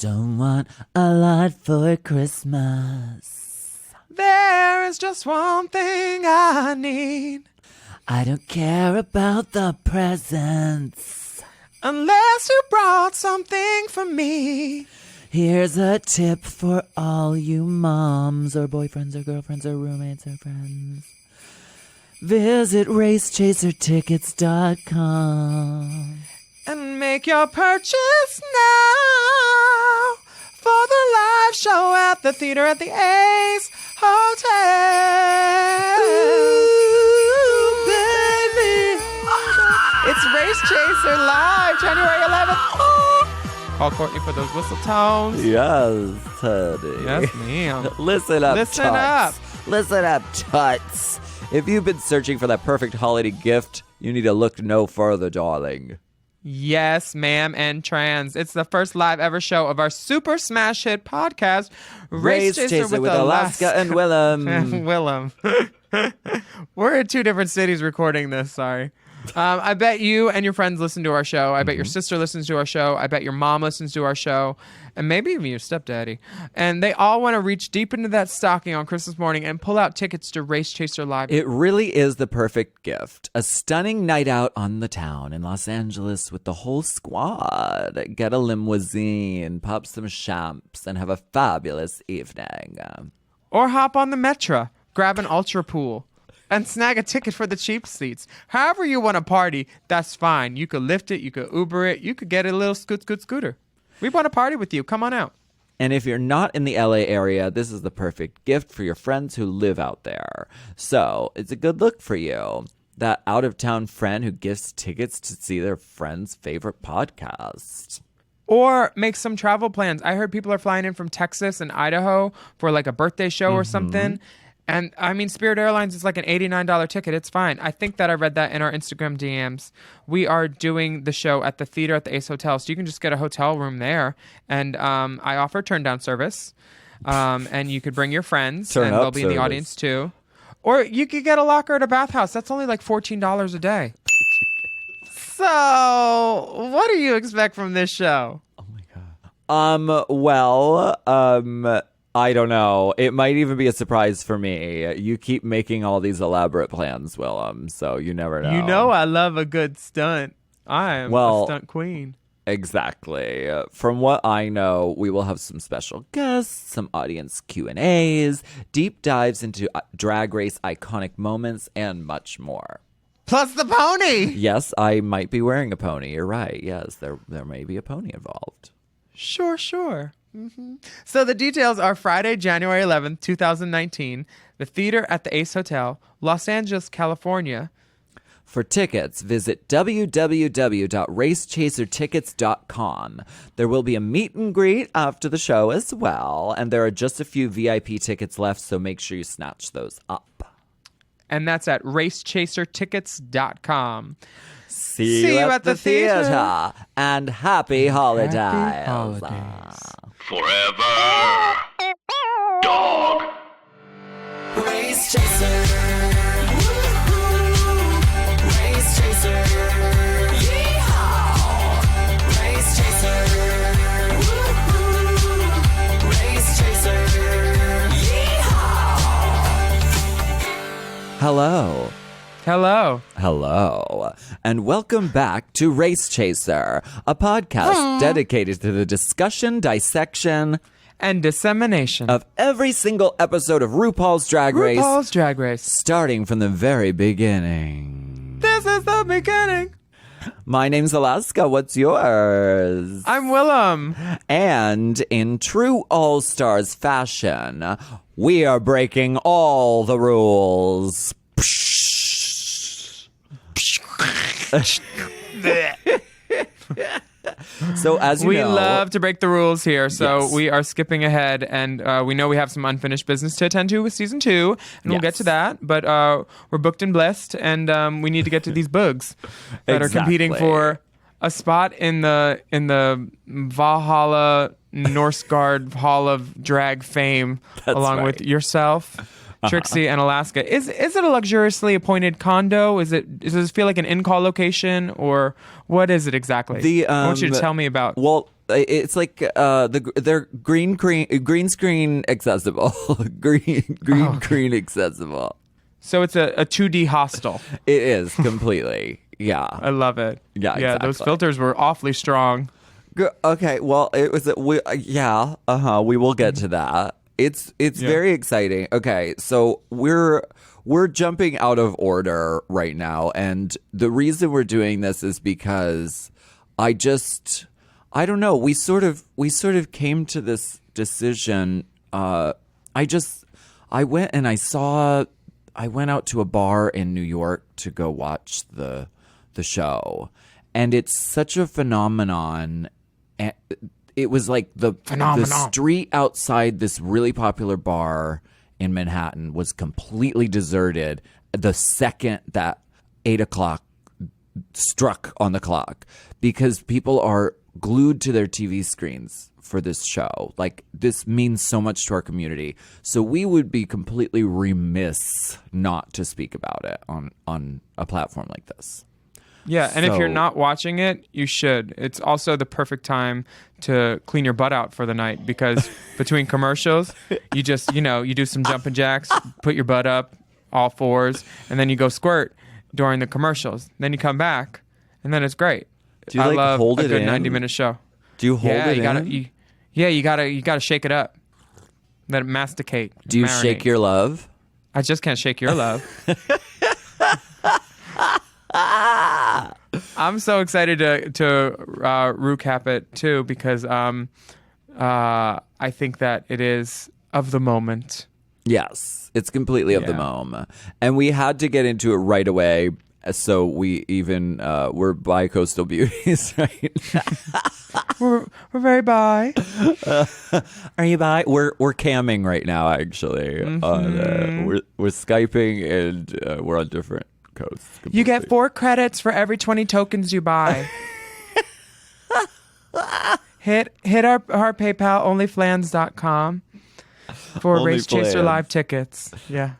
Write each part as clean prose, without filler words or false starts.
don't want a lot for Christmas. There is just one thing I need. I don't care about the presents, unless you brought something for me. Here's a tip for all you moms or boyfriends or girlfriends or roommates or friends. Visit racechasertickets.com and make your purchase now for the live show at the theater at the Ace Hotel. Ooh, baby. It's Race Chaser Live, January 11th. Call Courtney for those whistle tones. Yes, honey. Yes, ma'am. Listen up, Listen Tuts. up. Listen up, Tuts. If you've been searching for that perfect holiday gift, you need to look no further, darling. Yes, ma'am, and trans. It's the first live ever show of our super smash hit podcast, Race Chaser with Alaska and Willem. Willem. We're in two different cities recording this, sorry. I bet you and your friends listen to our show. I bet your sister listens to our show. I bet your mom listens to our show. And maybe even your stepdaddy. And they all want to reach deep into that stocking on Christmas morning and pull out tickets to Race Chaser Live. It really is the perfect gift. A stunning night out on the town in Los Angeles with the whole squad. Get a limousine, pop some champs, and have a fabulous evening. Or hop on the Metro, grab an ultra pool, and snag a ticket for the cheap seats. However you want to party, that's fine. You could Lyft it, you could Uber it, you could get a little scooter. We want to party with you. Come on out. And if you're not in the LA area, this is the perfect gift for your friends who live out there. So it's a good look for you. That out-of-town friend who gifts tickets to see their friend's favorite podcast. Or make some travel plans. I heard people are flying in from Texas and Idaho for like a birthday show or something. And I mean, Spirit Airlines is like an $89 ticket. It's fine. I think that I read that in our Instagram DMs. We are doing the show at the theater at the Ace Hotel. So you can just get a hotel room there. And I offer turn down service. And you could bring your friends and they'll be in the audience too. Or you could get a locker at a bathhouse. That's only like $14 a day. So what do you expect from this show? Oh my God. I don't know. It might even be a surprise for me. You keep making all these elaborate plans, Willem, so you never know. You know I love a good stunt. I am a stunt queen. Exactly. From what I know, we will have some special guests, some audience Q&As, deep dives into Drag Race iconic moments, and much more. Plus the pony! Yes, I might be wearing a pony. You're right. Yes, there may be a pony involved. Sure. So the details are Friday, January 11th, 2019, the theater at the Ace Hotel, Los Angeles, California. For tickets, visit www.racechasertickets.com. There will be a meet and greet after the show as well, and there are just a few VIP tickets left, so make sure you snatch those up. And that's at racechasertickets.com. See you at the theater, and happy holidays. Happy holidays. Forever. Dog. Race Chaser. Woo-hoo. Race Chaser. Yeehaw. Race Chaser. Woo-hoo. Race Chaser. Yeehaw. Hello. And welcome back to Race Chaser, a podcast dedicated to the discussion, dissection, and dissemination of every single episode of RuPaul's Drag Race. Starting from the very beginning. This is the beginning. My name's Alaska. What's yours? I'm Willem. And in true All-Stars fashion, we are breaking all the rules. So as you know, we love to break the rules here, so yes. we are skipping ahead, and we know we have some unfinished business to attend to with season 2, and we'll get to that, but we're booked and blessed, and we need to get to these bugs that are competing for a spot in the Valhalla Norseguard Hall of Drag fame. That's along with yourself, Trixie, and Alaska. Is it a luxuriously appointed condo? Does it feel like an in-call location, or what is it exactly? I want you to tell me about. Well, it's like they're green screen accessible, green screen accessible. So it's a 2D hostel. It is completely. Yeah. I love it. Yeah, Yeah, those exactly. filters were awfully strong. Okay, well, it was we will get to that. It's very exciting. Okay, so we're jumping out of order right now, and the reason we're doing this is because I don't know, we sort of came to this decision. I went out to a bar in New York to go watch the show, and it's such a phenomenon. And it was like the street outside this really popular bar in Manhattan was completely deserted the second that 8:00 struck on the clock, because people are glued to their TV screens for this show. Like, this means so much to our community. So we would be completely remiss not to speak about it on a platform like this. Yeah, and if you're not watching it, you should. It's also the perfect time to clean your butt out for the night, because between commercials, you just, you do some jumping jacks, put your butt up, all fours, and then you go squirt during the commercials. Then you come back, and then it's great. Do you I love hold a it good in? 90-minute show. Do you hold it you gotta, in? you gotta shake it up. Let it masticate. Do you marinate. shake your love? I just can't shake your love. I'm so excited to recap it too, because I think that it is of the moment. Yes, it's completely of the moment. And we had to get into it right away. So we even we're bi-coastal beauties, right? We're very bi. Are you bi? We're camming right now, actually. We're Skyping, and we're on different coasts. You get 4 credits for every 20 tokens you buy. hit our PayPal, onlyflans.com for Race Chaser OnlyFlans. live tickets. Yeah.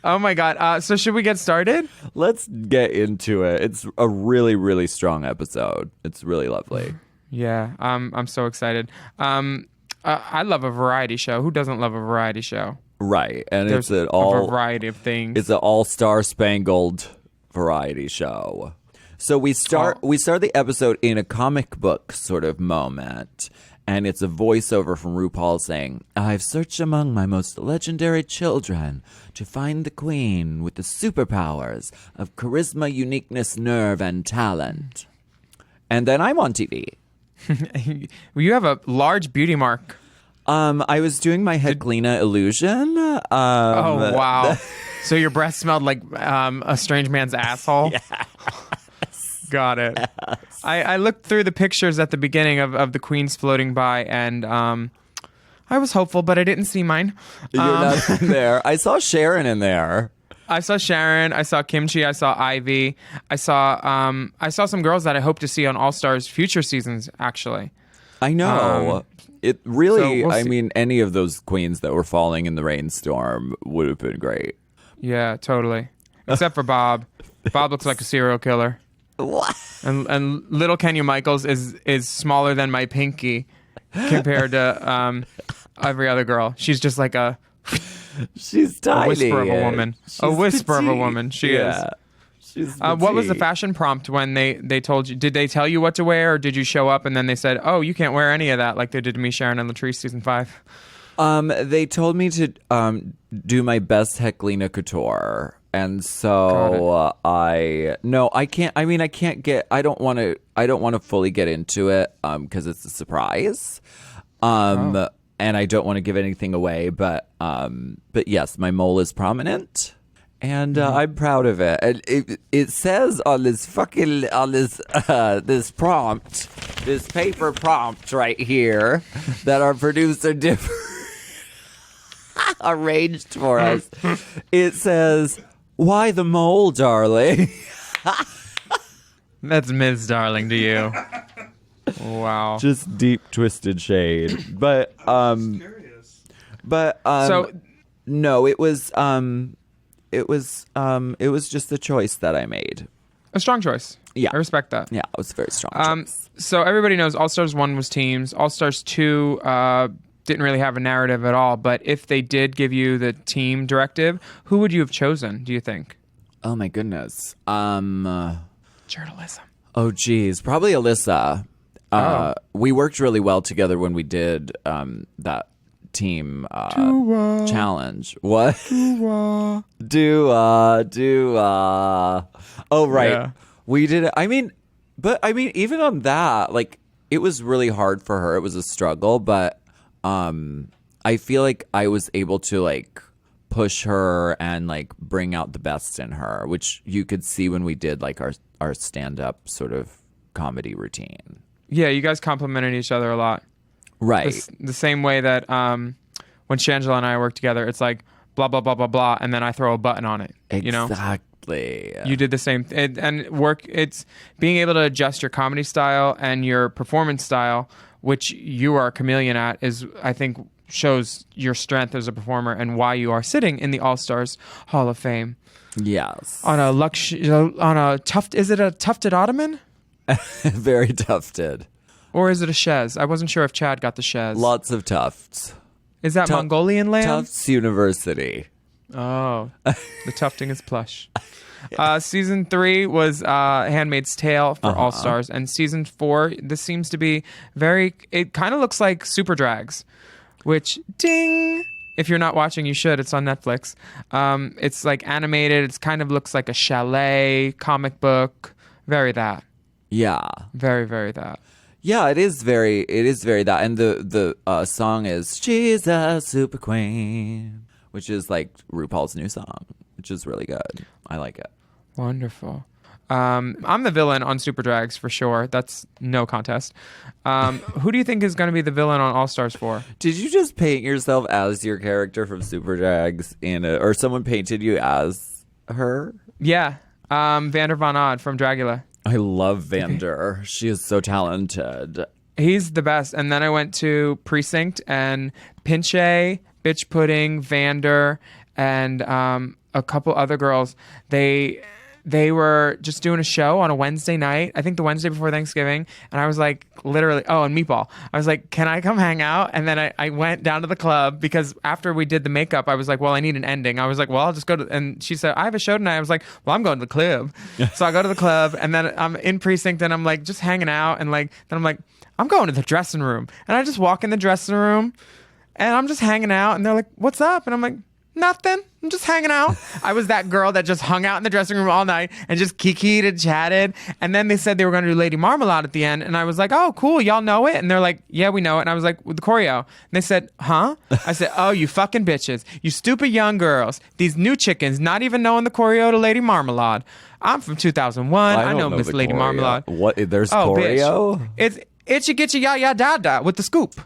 Oh my God. So should we get started? Let's get into it. It's a really, really strong episode. It's really lovely. Yeah. I'm so excited. I love a variety show. Who doesn't love a variety show? Right. And There's it's a variety of things. It's an all-star spangled variety show. So we start the episode in a comic book sort of moment, and it's a voiceover from RuPaul saying, "I've searched among my most legendary children to find the queen with the superpowers of charisma, uniqueness, nerve, and talent." And then I'm on TV. You have a large beauty mark. I was doing my Heklina illusion. Oh, wow. So your breath smelled like a strange man's asshole? Yeah. Got it. Yes. I looked through the pictures at the beginning of the queens floating by, and I was hopeful, but I didn't see mine. You're not in there. I saw Sharon in there. I saw Sharon. I saw Kimchi. I saw Ivy. I saw some girls that I hope to see on All Stars future seasons, actually. I know. It really, so we'll see. mean, any of those queens that were falling in the rainstorm would have been great. Yeah, totally. Except for Bob. Bob looks like a serial killer. What? And little Kenya Michaels is smaller than my pinky compared to every other girl. She's just like She's tiny. a whisper of a woman. She's A whisper petite. of a woman. She is. She's What was the petite. fashion prompt when they told you? Did they tell you what to wear, or did you show up and then they said, "Oh, you can't wear any of that," like they did to me, Sharon and Latrice, season 5? They told me to do my best Heklina couture, and so I can't. I mean, I can't get. I don't want to fully get into it because it's a surprise. And I don't want to give anything away, but yes, my mole is prominent. And I'm proud of it. And it says on this this prompt, this paper prompt right here, that our producer arranged for us. It says, "Why the mole, darling?" That's Ms. Darling to you. Wow. Just deep twisted shade. But So no, it was just the choice that I made. A strong choice. Yeah. I respect that. Yeah, it was a very strong choice. So everybody knows All Stars 1 was teams. All Stars 2 didn't really have a narrative at all. But if they did give you the team directive, who would you have chosen, do you think? Oh my goodness. Journalism. Oh geez, probably Alyssa. We worked really well together when we did that team challenge. What? Dua. Oh right. Yeah. We did it. I mean, even on that, like, it was really hard for her. It was a struggle, but I feel like I was able to like push her and like bring out the best in her, which you could see when we did like our stand-up sort of comedy routine. Yeah, you guys complimented each other a lot. Right. The same way that when Shangela and I work together, it's like blah, blah, blah, blah, blah, and then I throw a button on it. You know? Exactly. You did the same. And work, it's being able to adjust your comedy style and your performance style, which you are a chameleon at, is, I think, shows your strength as a performer and why you are sitting in the All-Stars Hall of Fame. Yes. On a is it a tufted ottoman? Very tufted. Or is it a chaise? I wasn't sure if Chad got the chaise. Lots of tufts. Is that Mongolian land? Tufts University. Oh, the tufting is plush. Season 3 was Handmaid's Tale for All Stars, and season 4, this seems to be it kind of looks like Super Drags, which, ding, if you're not watching, you should. It's on Netflix. It's like animated. It kind of looks like a chalet comic book. Very that. Yeah. Very, very that. Yeah, it is very that. And the song is She's a Super Queen, which is like RuPaul's new song, which is really good. I like it. Wonderful. I'm the villain on Super Drags for sure. That's no contest. Who do you think is going to be the villain on All Stars 4? Did you just paint yourself as your character from Super Drags or someone painted you as her? Yeah. Vander Von Odd from Dragula. I love Vander. She is so talented. He's the best. And then I went to Precinct, and Pinche, Bitch Pudding, Vander, and a couple other girls. They were just doing a show on a Wednesday night, I think the Wednesday before Thanksgiving. And I was like, literally, and Meatball. I was like, can I come hang out? And then I went down to the club because after we did the makeup, I was like, well, I need an ending. I was like, well, I'll just go to, and she said, I have a show tonight. I was like, well, I'm going to the club. So I go to the club, and then I'm in Precinct, and I'm like, just hanging out. And like, then I'm like, I'm going to the dressing room. And I just walk in the dressing room, and I'm just hanging out. And they're like, what's up? And I'm like, nothing. I'm just hanging out. I was that girl that just hung out in the dressing room all night and just kikied and chatted. And then they said they were going to do Lady Marmalade at the end. And I was like, oh, cool. Y'all know it? And they're like, yeah, we know it. And I was like, with the choreo. And they said, huh? I said, oh, you fucking bitches. You stupid young girls. These new chickens not even knowing the choreo to Lady Marmalade. I'm from 2001. I know Miss Lady Marmalade. What? There's choreo? Bitch. It's itchy gitchy ya ya da da with the scoop.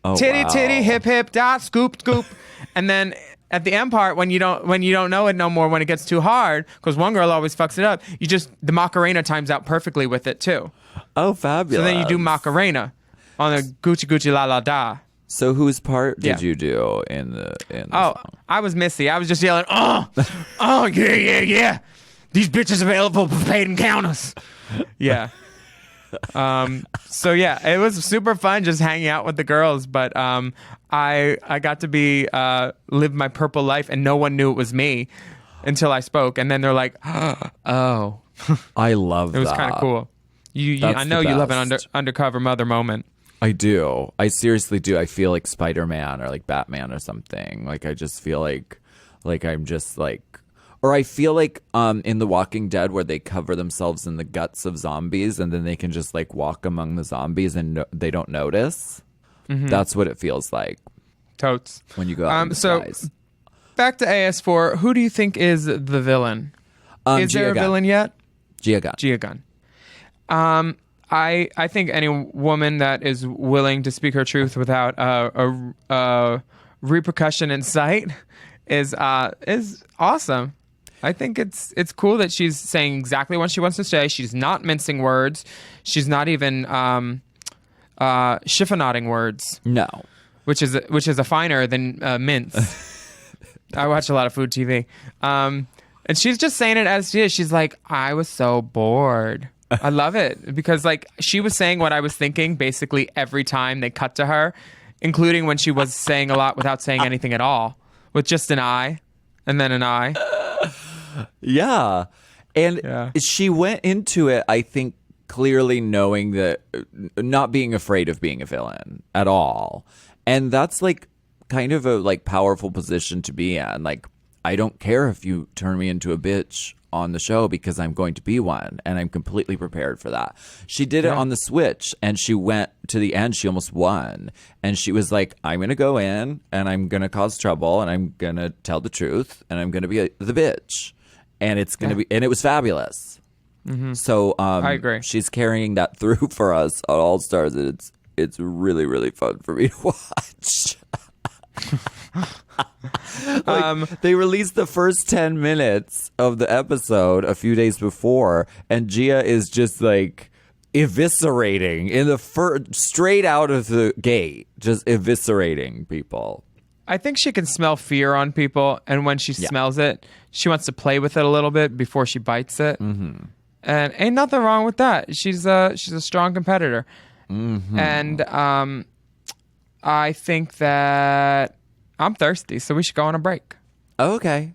Oh, Titty wow. titty hip hip da scoop scoop. And then at the end part, when you don't know it no more, when it gets too hard, because one girl always fucks it up, the Macarena times out perfectly with it too. Oh, fabulous. So then you do Macarena on the Gucci Gucci La La Da. So whose part did you do in the song? I was Missy. I was just yelling, oh yeah. These bitches available for paid encounters. Yeah. So yeah, it was super fun just hanging out with the girls, but I got to live my purple life, and no one knew it was me until I spoke, and then they're like, oh. I love that. It was kind of cool. I know you love an undercover mother moment. I do. I seriously do. I feel like Spider-Man or like Batman or something. Like I just feel like I'm just like, or I feel like in The Walking Dead, where they cover themselves in the guts of zombies and then they can just like walk among the zombies and they don't notice. Mm-hmm. That's what it feels like. Totes. When you go out in disguise. So back to AS4, who do you think is the villain? Is there a villain yet? Gia Gunn. Gia Gunn. I think any woman that is willing to speak her truth without a repercussion in sight is awesome. I think it's cool that she's saying exactly what she wants to say. She's not mincing words. She's not even chiffonading words. No, which is a finer than mince. I watch a lot of food TV. And she's just saying it as she is. She's like, I was so bored. I love it because like she was saying what I was thinking basically every time they cut to her, including when she was saying a lot without saying anything at all, with just an I and then an I. Yeah. And she went into it, I think, clearly knowing that, not being afraid of being a villain at all. And that's like kind of a like powerful position to be in. Like, I don't care if you turn me into a bitch on the show because I'm going to be one, and I'm completely prepared for that. She did it on the Switch, and she went to the end. She almost won, and she was like, I'm going to go in and I'm going to cause trouble and I'm going to tell the truth and I'm going to be the bitch, and it's going to be, and it was fabulous. So I agree. She's carrying that through for us on All Stars, and it's really, really fun for me to watch. They released the first 10 minutes of the episode a few days before, and Gia is just like eviscerating in the straight out of the gate, just eviscerating people. I think she can smell fear on people, and when she smells it, she wants to play with it a little bit before she bites it. And ain't nothing wrong with that. She's a strong competitor, and I think that I'm thirsty, so we should go on a break. Okay.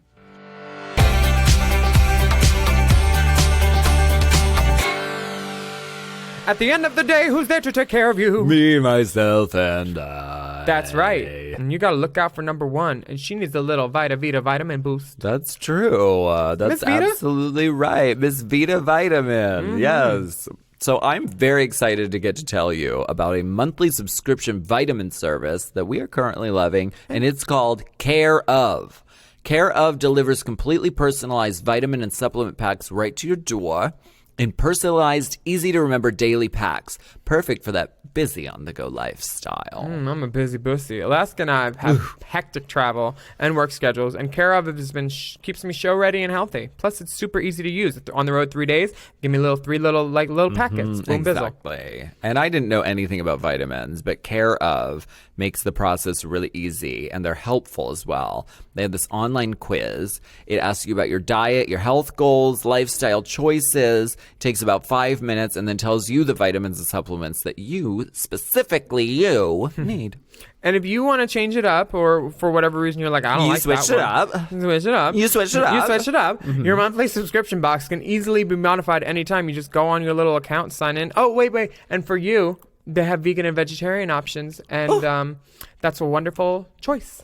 At the end of the day, who's there to take care of you? Me, myself, and I. That's right. And you got to look out for number one. And she needs a little Vita Vita vitamin boost. That's true. That's Miss Vita? absolutely right. Miss Vita Vitamin. Yes. So I'm very excited to get to tell you about a monthly subscription vitamin service that we are currently loving, and it's called Care Of. Care Of delivers completely personalized vitamin and supplement packs right to your door in personalized, easy-to-remember daily packs, perfect for that busy on-the-go lifestyle. I'm a busy bussy. Alaska and I have hectic travel and work schedules, and Care Of has been keeps me show ready and healthy. Plus, it's super easy to use. On the road 3 days, give me three little packets. Boom, bizzle. Exactly. And I didn't know anything about vitamins, but Care Of makes the process really easy, and they're helpful as well. They have this online quiz. It asks you about your diet, your health goals, lifestyle choices. It takes about 5 minutes, and then tells you the vitamins and supplements that you, specifically you, need. And if you want to change it up, or for whatever reason you're like, I don't like that one. You switch it up. You switch it up. Your monthly subscription box can easily be modified anytime. You just go on your little account, sign in. Oh, wait. And for you, they have vegan and vegetarian options, and that's a wonderful choice.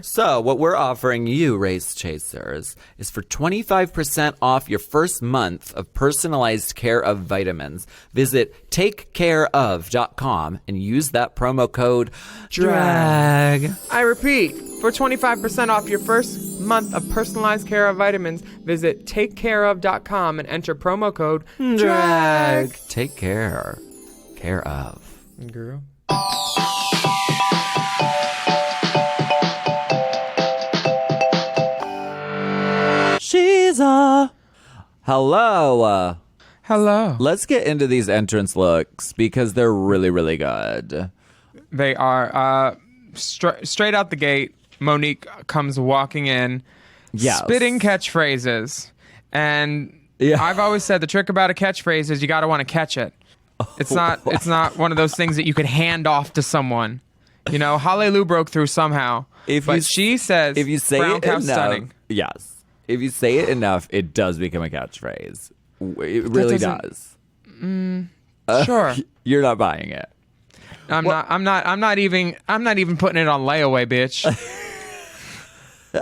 So what we're offering you, Race Chasers, is for 25% off your first month of personalized Care Of vitamins. Visit takecareof.com and use that promo code DRAG. I repeat, for 25% off your first month of personalized Care Of vitamins, visit takecareof.com and enter promo code DRAG. Take care. Care Of. Girl. She's a... Hello. Hello. Let's get into these entrance looks because they're really, really good. They are. Straight out the gate, Monique comes walking in, spitting catchphrases. And I've always said the trick about a catchphrase is you got to want to catch it. It's not one of those things that you could hand off to someone. You know, Hallelujah broke through somehow. She says, if you say brown it cow enough, stunning. Yes. If you say it enough, it does become a catchphrase. It really does. Sure. You're not buying it. I'm not even putting it on layaway, bitch.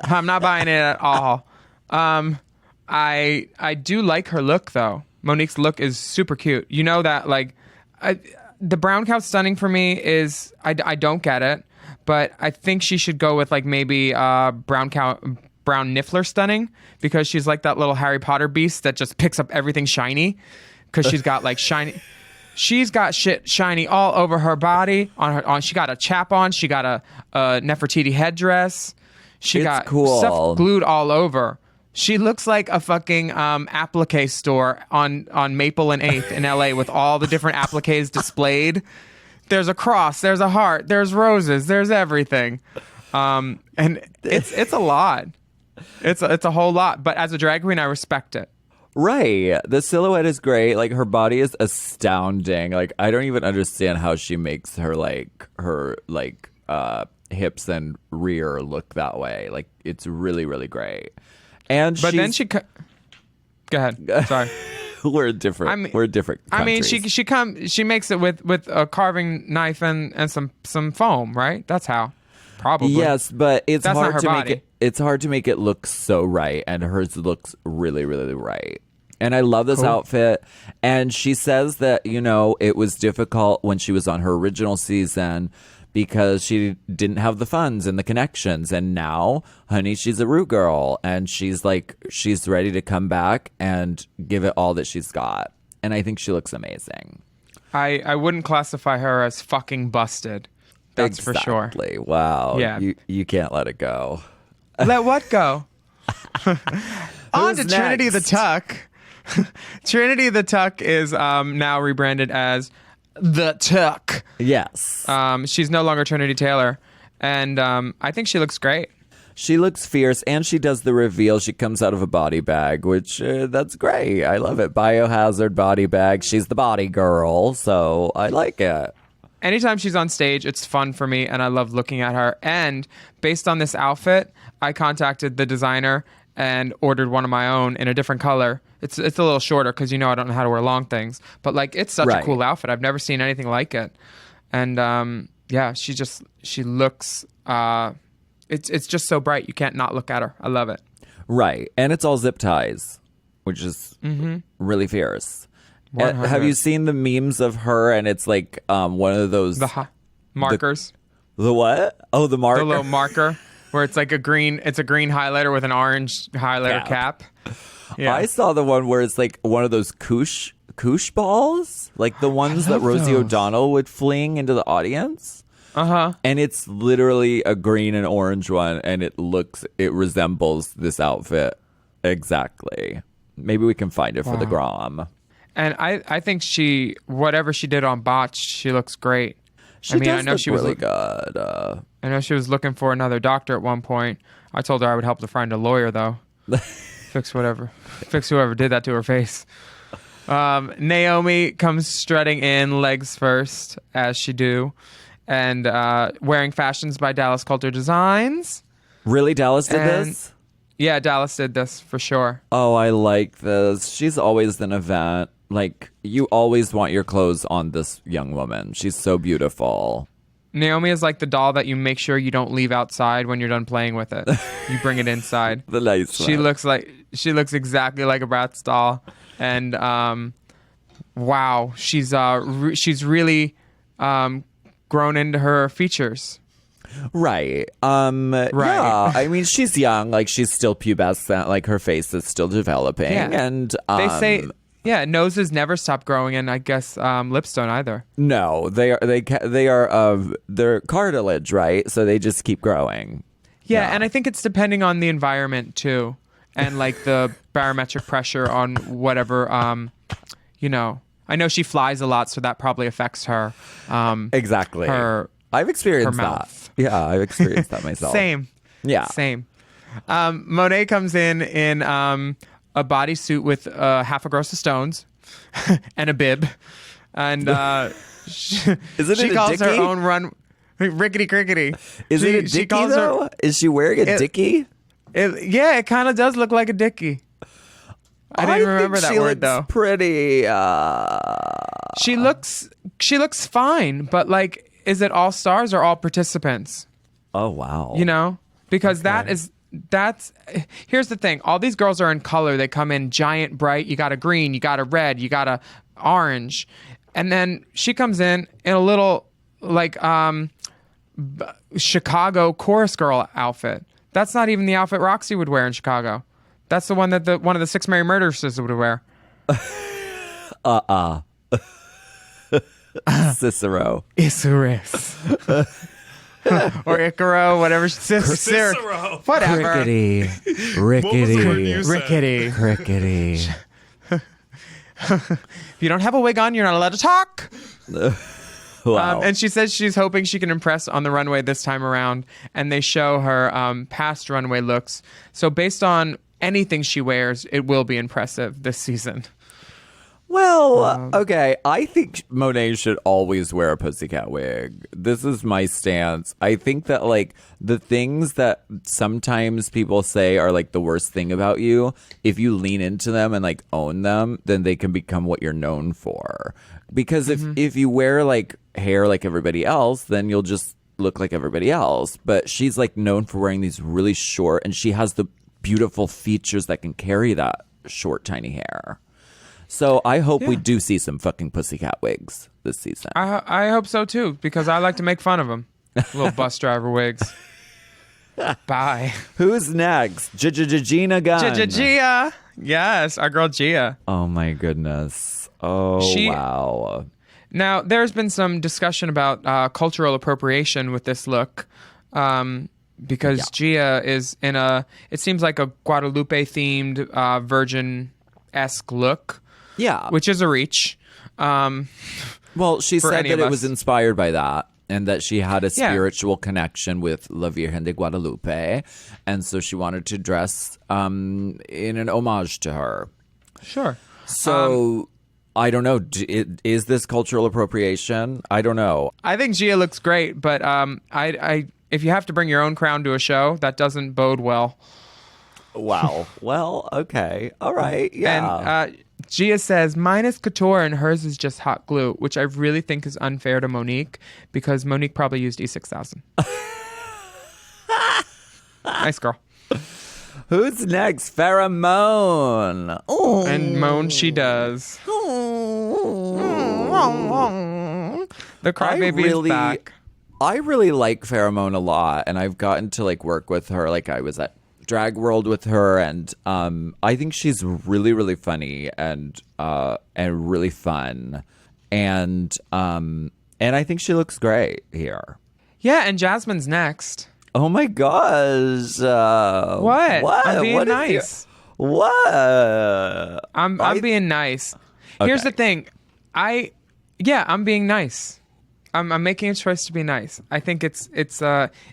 I'm not buying it at all. I do like her look though. Monique's look is super cute. You know that the brown cow stunning for me is I don't get it, but I think she should go with like maybe brown niffler stunning, because she's like that little Harry Potter beast that just picks up everything shiny, because she's got like shiny. She's got shit shiny all over her body. She got a chap on. She got a Nefertiti headdress. She got stuff glued all over. She looks like a fucking applique store on Maple and 8th in LA with all the different appliques displayed. There's a cross. There's a heart. There's roses. There's everything. And it's a lot. It's a whole lot. But as a drag queen, I respect it. Right. The silhouette is great. Like her body is astounding. Like I don't even understand how she makes her hips and rear look that way. Like it's really, really great. And But then she... Go ahead. Sorry. we're different. We're different. I mean, countries. she makes it with a carving knife and some foam, right? That's how. Probably. Yes, but it's That's hard not her to body. make it. It's hard to make it look so right, and hers looks really, really right. And I love this outfit. And she says that it was difficult when she was on her original season because she didn't have the funds and the connections. And now, honey, she's a Rue girl, and she's ready to come back and give it all that she's got. And I think she looks amazing. I wouldn't classify her as fucking busted. That's for sure. Exactly. Wow. Yeah. You can't let it go. Let what go? On to Who's Trinity the next? Tuck. Trinity the Tuck is now rebranded as the Tuck. Yes. She's no longer Trinity Taylor, and I think she looks great. She looks fierce, and she does the reveal. She comes out of a body bag, which that's great. I love it. Biohazard body bag. She's the body girl, so I like it. Anytime she's on stage, it's fun for me, and I love looking at her. And based on this outfit, I contacted the designer and ordered one of my own in a different color. It's a little shorter because I don't know how to wear long things. But like, it's such a cool outfit. I've never seen anything like it. And she looks. It's just so bright. You can't not look at her. I love it. Right, and it's all zip ties, which is really fierce. Have you seen the memes of her? And it's like one of those markers. The what? Oh, the marker. The little marker where it's like a green highlighter with an orange highlighter cap. Yeah. I saw the one where it's like one of those koosh balls, like the ones that Rosie those. O'Donnell would fling into the audience. And it's literally a green and orange one, and it resembles this outfit exactly. Maybe we can find it for the gram. And I think whatever she did on Botch, she looks great. I know she was really good. I know she was looking for another doctor at one point. I told her I would help her find a lawyer, though. Fix whoever did that to her face. Naomi comes strutting in, legs first, as she do, and wearing fashions by Dallas Coulter Designs. Really, Dallas did this? Yeah, Dallas did this for sure. Oh, I like this. She's always an event. Like, you always want your clothes on this young woman. She's so beautiful. Naomi is like the doll that you make sure you don't leave outside when you're done playing with it. You bring it inside. The nice one. She looks exactly like a Bratz doll, and wow, she's really grown into her features. Right. Right. Yeah. I mean, she's young. Like, she's still pubescent. Like, her face is still developing. Yeah. And They say, noses never stop growing, and I guess lips don't either. no, they're cartilage, right? So they just keep growing. Yeah, and I think it's depending on the environment too, and like the barometric pressure on whatever. I know she flies a lot, so that probably affects her. Exactly. I've experienced her that. mouth. Yeah, I've experienced that myself. Same. Yeah. Same. Monet comes in a bodysuit with half a gross of stones and a bib, and she calls her own run rickety crickety. Is it a dickie though? Is she wearing a dickie? It kind of does look like a dickie. I didn't remember that word though. Pretty. She looks fine, but like, is it all stars or all participants? Oh wow. Because that's here's the thing. All these girls are in color. They come in giant bright. You got a green, you got a red, you got a orange. And then she comes in a little like Chicago chorus girl outfit. That's not even the outfit Roxy would wear in Chicago. That's the one that one of the Six Mary Murderesses would wear. Cicero. Isurus. Or Icaro, whatever. Cicero. Whatever. Rickety. Crickety. If you don't have a wig on, you're not allowed to talk. Wow. And she says she's hoping she can impress on the runway this time around. And they show her past runway looks. So based on anything she wears, it will be impressive this season. Well, okay. I think Monet should always wear a pussycat wig. This is my stance. I think that, like, the things that sometimes people say are, like, the worst thing about you, if you lean into them and, like, own them, then they can become what you're known for. Because if you wear, like, hair like everybody else, then you'll just look like everybody else. But she's, like, known for wearing these really short, and she has the beautiful features that can carry that short, tiny hair. So I hope we do see some fucking pussycat wigs this season. I hope so too, because I like to make fun of them. Little bus driver wigs. Bye. Who's next? Gina Gunn. Gia. Yes, our girl Gia. Oh my goodness. Oh, wow. Now, there's been some discussion about cultural appropriation with this look. Because Gia is in it seems like a Guadalupe-themed Virgin-esque look. Yeah. Which is a reach. Well, she said that it was inspired by that and that she had a spiritual connection with La Virgen de Guadalupe. And so she wanted to dress in an homage to her. Sure. So I don't know. Is this cultural appropriation? I don't know. I think Gia looks great, but if you have to bring your own crown to a show, that doesn't bode well. Wow. Well, okay. All right. Yeah. And Gia says, mine is couture and hers is just hot glue, which I really think is unfair to Monique because Monique probably used E6000. Nice girl. Who's next? Pheromone. Ooh. And moan she does. The crybaby is back. I really like Pheromone a lot, and I've gotten to like work with her. Like I was at Drag World with her, and I think she's really, really funny and really fun, and I think she looks great here. Yeah, and Jasmine's next. Oh my gosh! What? I'm being what nice. What? I'm being nice. Okay. Here's the thing. I'm being nice. I'm making a choice to be nice. I think it's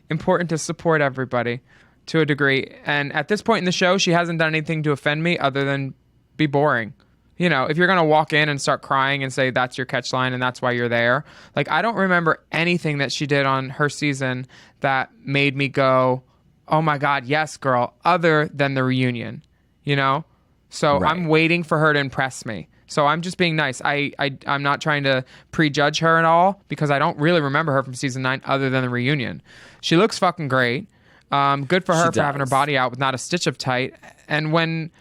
important to support everybody to a degree. And at this point in the show, she hasn't done anything to offend me other than be boring. You know, if you're going to walk in and start crying and say that's your catch line and that's why you're there. Like, I don't remember anything that she did on her season that made me go, oh my God, yes, girl, other than the reunion, you know? So Right. I'm waiting for her to impress me. So I'm just being nice. I'm not trying to prejudge her at all because I don't really remember her from season 9 other than the reunion. She looks fucking great. Good for her for having her body out with not a stitch of tight. And when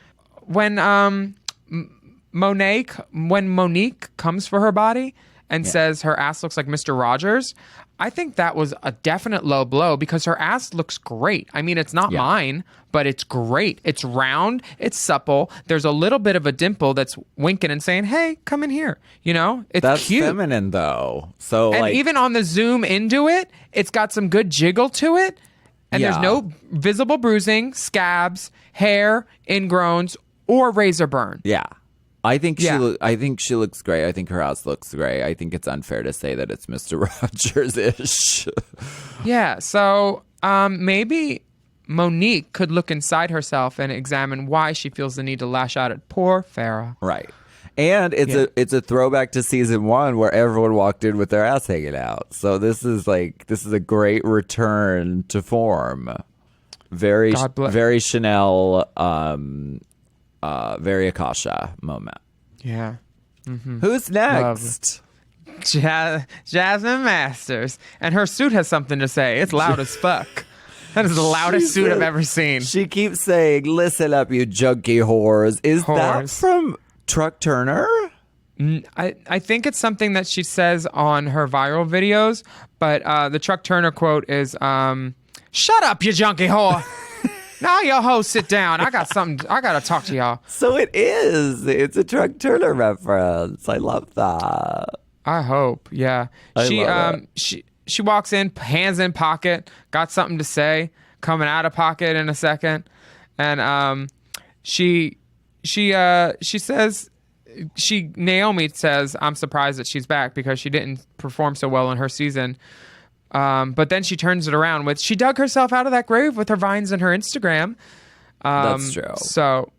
Monique comes for her body and says her ass looks like Mr. Rogers, I think that was a definite low blow because her ass looks great. I mean, it's not mine, but it's great. It's round. It's supple. There's a little bit of a dimple that's winking and saying, hey, come in here. You know, it's That's cute. feminine, though. So, And like, even on the zoom into it, it's got some good jiggle to it. And there's no visible bruising, scabs, hair, ingrowns, or razor burn. yeah. I think she looks great. I think her ass looks great. I think it's unfair to say that it's Mr. Rogers-ish. Yeah, so maybe Monique could look inside herself and examine why she feels the need to lash out at poor Farrah. Right. And it's a throwback to season 1 where everyone walked in with their ass hanging out. So this is a great return to form. Very Chanel, very Akasha moment. Yeah. Who's next? Jasmine Masters. And her suit has something to say. It's loud as fuck. That is the loudest suit I've ever seen. She keeps saying, listen up, you junkie whores. Is that from Truck Turner? I think it's something that she says on her viral videos, but the Truck Turner quote is, shut up, you junkie whore. Now your hoes sit down. I got to talk to y'all. So it is. It's a Truck Turner reference. I love that. I hope. Yeah. She walks in, hands in pocket, got something to say, coming out of pocket in a second. And she says Naomi says, I'm surprised that she's back because she didn't perform so well in her season. But then she turns it around with, she dug herself out of that grave with her vines and her Instagram. That's true. So,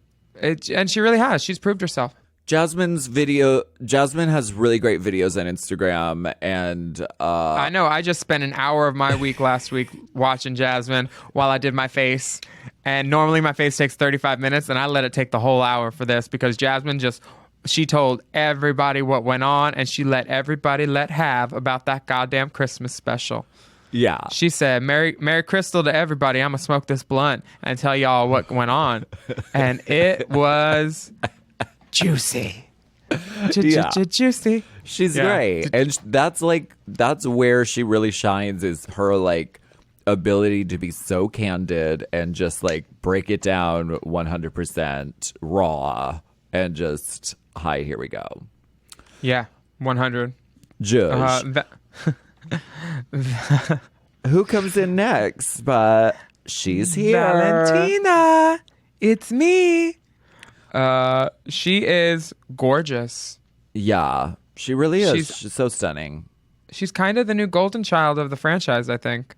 and she really has. She's proved herself. Jasmine has really great videos on Instagram, and I know. I just spent an hour of my week last week watching Jasmine while I did my face. And normally my face takes 35 minutes, and I let it take the whole hour for this because Jasmine she told everybody what went on, and she let everybody have about that goddamn Christmas special. yeah. She said, Merry Crystal to everybody. I'm going to smoke this blunt and tell y'all what went on. And it was juicy. Juicy. She's great. And that's where she really shines, is her like ability to be so candid and just like break it down 100% raw and just, hi, here we go. Yeah, 100. Judge. Who comes in next? But she's here. Valentina, it's me. She is gorgeous. Yeah, she really is. She's so stunning. She's kind of the new golden child of the franchise, I think.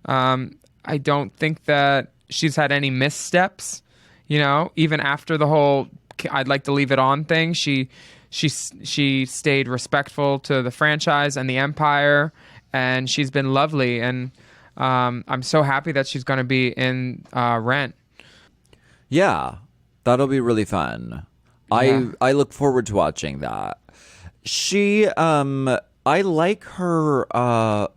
I don't think that she's had any missteps, even after the whole I'd like to leave it on thing. She stayed respectful to the franchise and the empire, and she's been lovely. And I'm so happy that she's going to be in Rent. Yeah, that'll be really fun. Yeah. I look forward to watching that. She I like her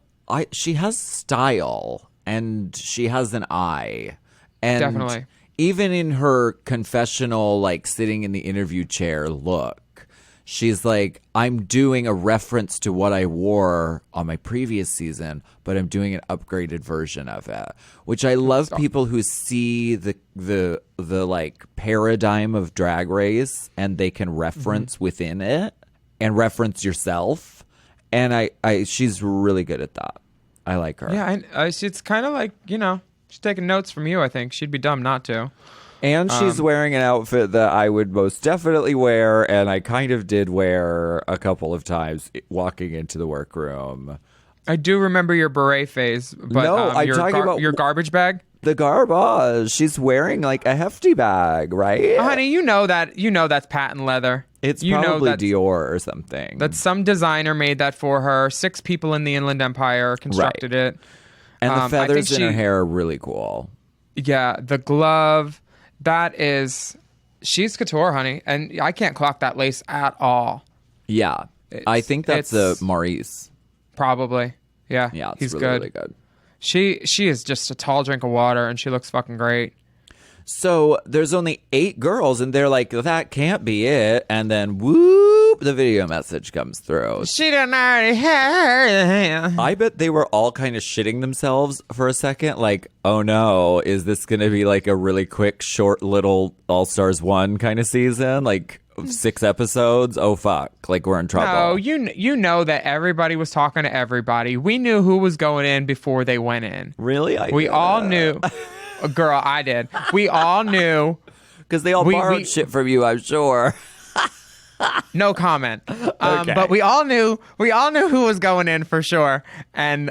she has style and she has an eye. And Definitely. even in her confessional, like sitting in the interview chair look, she's like, I'm doing a reference to what I wore on my previous season, but I'm doing an upgraded version of it, which I love. People who see the like paradigm of Drag Race and they can reference within it and reference yourself. And she's really good at that. I like her. Yeah, it's kind of like, she's taking notes from you, I think. She'd be dumb not to. And she's wearing an outfit that I would most definitely wear, and I kind of did wear a couple of times walking into the workroom. I do remember your beret phase, but No, I'm talking about your garbage bag. The garbage. She's wearing like a hefty bag, right? Honey, you know that's patent leather. It's you probably know Dior or something. That some designer made that for her. 6 people in the Inland Empire constructed it. And the I feathers think in her hair are really cool. Yeah, the glove. She's couture, honey. And I can't clock that lace at all. Yeah. I think that's Maurice. Probably. Yeah. Yeah, it's he's really, good. really good. She is just a tall drink of water, and she looks fucking great. So there's only 8 girls, and they're like, that can't be it. And then, whoop, the video message comes through. She didn't already have. I bet they were all kind of shitting themselves for a second. Like, oh no, is this going to be like a really quick, short little All Stars 1 kind of season? Like 6 episodes? Oh fuck, like we're in trouble. No, you know that everybody was talking to everybody. We knew who was going in before they went in. Really? We all knew. Girl, I did. We all knew. Because they all borrowed shit from you, I'm sure. No comment. Okay. But we all knew who was going in for sure. And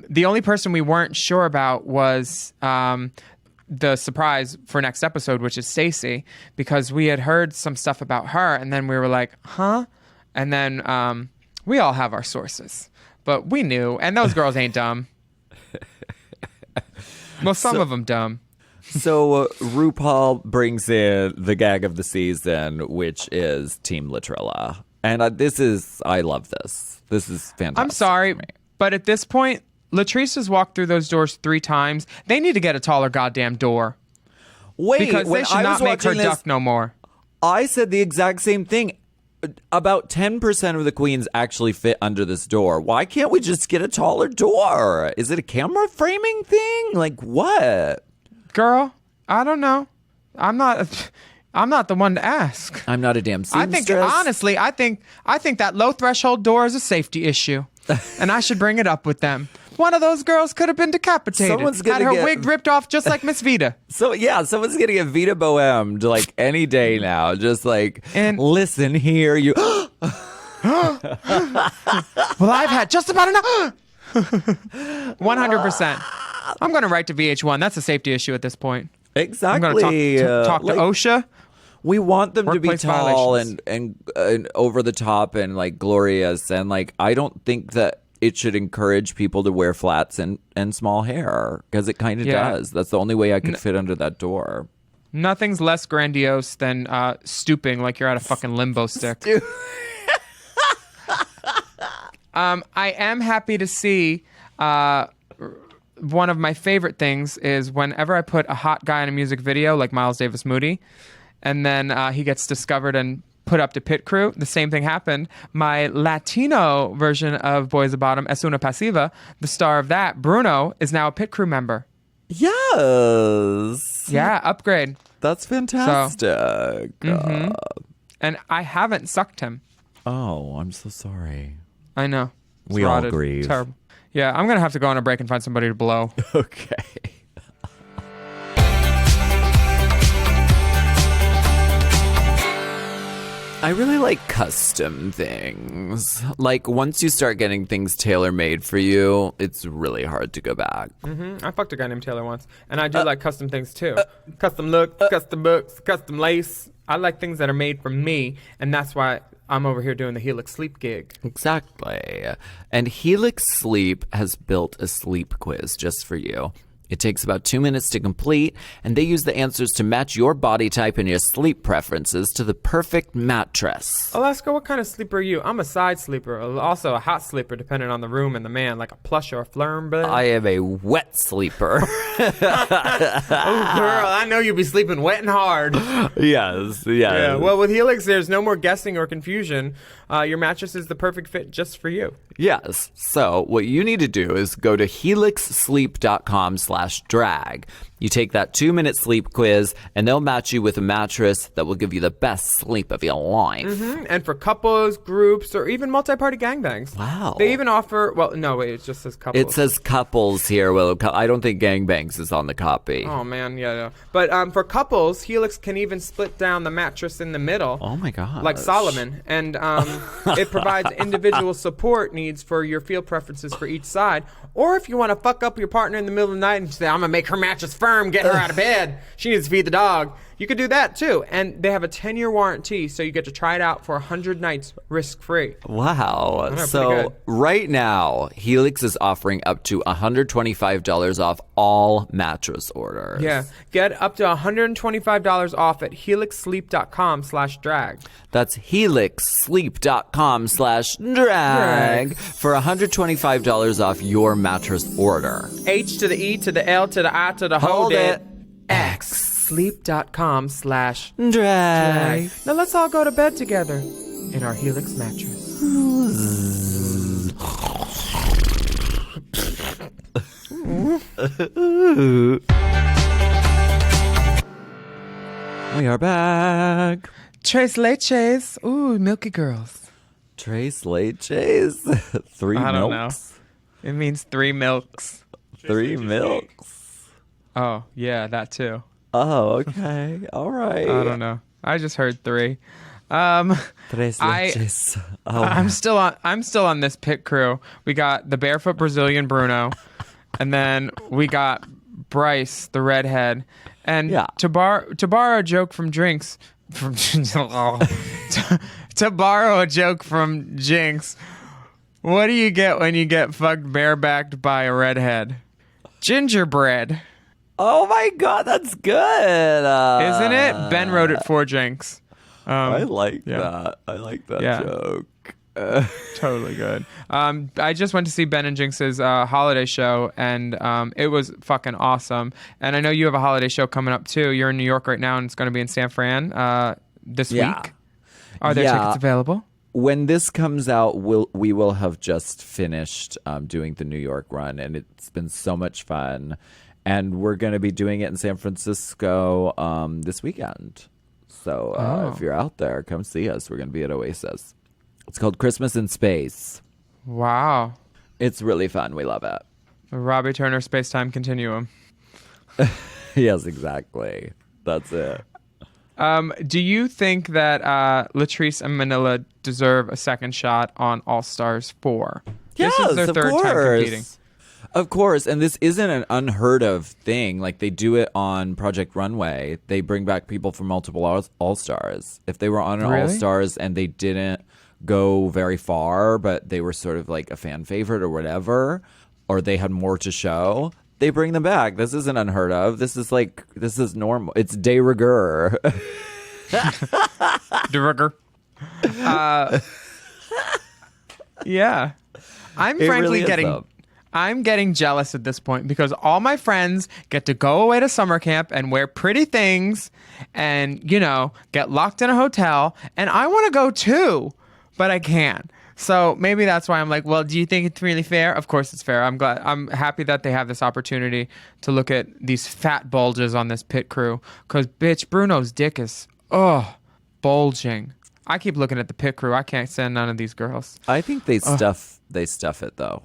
the only person we weren't sure about was the surprise for next episode, which is Stacey, because we had heard some stuff about her, and then we were like, huh? And then we all have our sources. But we knew, and those girls ain't dumb. Well, some of them dumb. So RuPaul brings in the gag of the season, which is Team Latrilla. And I love this. This is fantastic. I'm sorry, but at this point, Latrice has walked through those doors 3 times. They need to get a taller goddamn door. Wait, because they should not make her duck no more. I said the exact same thing. About 10% of the queens actually fit under this door. Why can't we just get a taller door? Is it a camera framing thing? Like what? Girl, I don't know. I'm not the one to ask. I'm not a damn seamstress. I think that low threshold door is a safety issue. And I should bring it up with them. one of those girls could have been decapitated. Someone's Had gonna her get- wig ripped off just like Miss Vita. So yeah, someone's getting a Vita Bohemmed like any day now. Just like, And- listen here, you. Well, I've had just about enough. 100%. I'm going to write to VH1. That's a safety issue at this point. Exactly. I'm going to talk to like, OSHA. We want them to be Workplace tall violations. and over the top and like glorious, and like I don't think that it should encourage people to wear flats and small hair, because it kind of Yeah. does. That's the only way I could fit under that door. Nothing's less grandiose than stooping like you're at a fucking limbo stick. I am happy to see one of my favorite things is whenever I put a hot guy in a music video like Miles Davis Moody, and then he gets discovered and put up to pit crew, the same thing happened. My Latino version of Boys Bottom, Es Una Pasiva, the star of that, Bruno, is now a pit crew member. Yes. Yeah, upgrade. That's fantastic. And I haven't sucked him. Oh, I'm so sorry. I know. It's We all rotted. grieve. Terrible. Yeah, I'm going to have to go on a break and find somebody to blow. Okay. I really like custom things. Like, once you start getting things tailor-made for you, it's really hard to go back. I fucked a guy named Taylor once, and I do like custom things too. Custom looks, custom books, custom lace. I like things that are made for me, and that's why I'm over here doing the Helix sleep gig. Exactly. And Helix Sleep has built a sleep quiz just for you. It takes about 2 minutes to complete, and they use the answers to match your body type and your sleep preferences to the perfect mattress. Alaska, what kind of sleeper are you? I'm a side sleeper, also a hot sleeper, depending on the room and the man, like a plush or a flurm bed. I am a wet sleeper. Oh, girl, I know you be sleeping wet and hard. Yes. Yeah, well, with Helix, there's no more guessing or confusion. Your mattress is the perfect fit just for you. Yes. So what you need to do is go to helixsleep.com/drag. You take that 2-minute sleep quiz, and they'll match you with a mattress that will give you the best sleep of your life. And for couples, groups, or even multi-party gangbangs. Wow. They even offer, well, no, wait, it just says couples. It says couples here. Well, I don't think gangbangs is on the copy. Oh, man, yeah, no. But for couples, Helix can even split down the mattress in the middle. Oh my God. Like Solomon. And it provides individual support needs for your feel preferences for each side. Or if you want to fuck up your partner in the middle of the night and say, I'm going to make her mattress firm, get her out of bed. She needs to feed the dog. You could do that too. And they have a 10-year warranty, so you get to try it out for 100 nights risk-free. Wow. pretty So good. right now, Helix is offering up to $125 off all mattress orders. Yeah. Get up to $125 off at helixsleep.com/drag. That's helixsleep.com/drag for $125 off your mattress order. H to the E to the L to the I to the hold it. X. Sleep.com/drag. Drag. Now let's all go to bed together in our Helix mattress. We are back. Tres leches. Ooh, milky girls. Trace leches. Three I don't milks. know. It means 3 milks. 3 milks. Oh, yeah, that too. Oh, okay. All right. I don't know. I just heard 3. Tres I- leches. Oh, I'm still on this pit crew. We got the barefoot Brazilian Bruno, and then we got Bryce, the redhead. And Yeah. to borrow a joke from Drinks, to borrow a joke from Jinx, what do you get when you get fucked barebacked by a redhead? Gingerbread, oh my God, that's good. isn't it? Ben wrote it for Jinx. I like yeah. that. I like that Yeah. joke. Totally good. I just went to see Ben and Jinx's holiday show, and it was fucking awesome. And I know you have a holiday show coming up too. You're in New York right now, and it's going to be in San Fran this Yeah. week. Are there Yeah. tickets available? When this comes out, we will have just finished doing the New York run, and it's been so much fun. And we're going to be doing it in San Francisco this weekend. So if you're out there, come see us. We're going to be at Oasis. It's called Christmas in Space. Wow. It's really fun. We love it. Robbie Turner Space-Time Continuum. Yes, exactly. That's it. Do you think that Latrice and Manila deserve a second shot on All Stars 4? Yes, this is their of third course. time competing. Of course, and this isn't an unheard of thing. Like, they do it on Project Runway. They bring back people from multiple All-Stars. If they were on an Really? All-Stars and they didn't go very far, but they were sort of like a fan favorite or whatever, or they had more to show, they bring them back. This isn't unheard of. This is normal. It's de rigueur. De rigueur. Yeah. I'm It frankly really is, getting... though. I'm getting jealous at this point because all my friends get to go away to summer camp and wear pretty things and, get locked in a hotel. And I want to go too, but I can't. So maybe that's why I'm like, well, do you think it's really fair? Of course it's fair. I'm happy that they have this opportunity to look at these fat bulges on this pit crew. Because, bitch, Bruno's dick is, bulging. I keep looking at the pit crew. I can't stand none of these girls. I think they stuff it, though.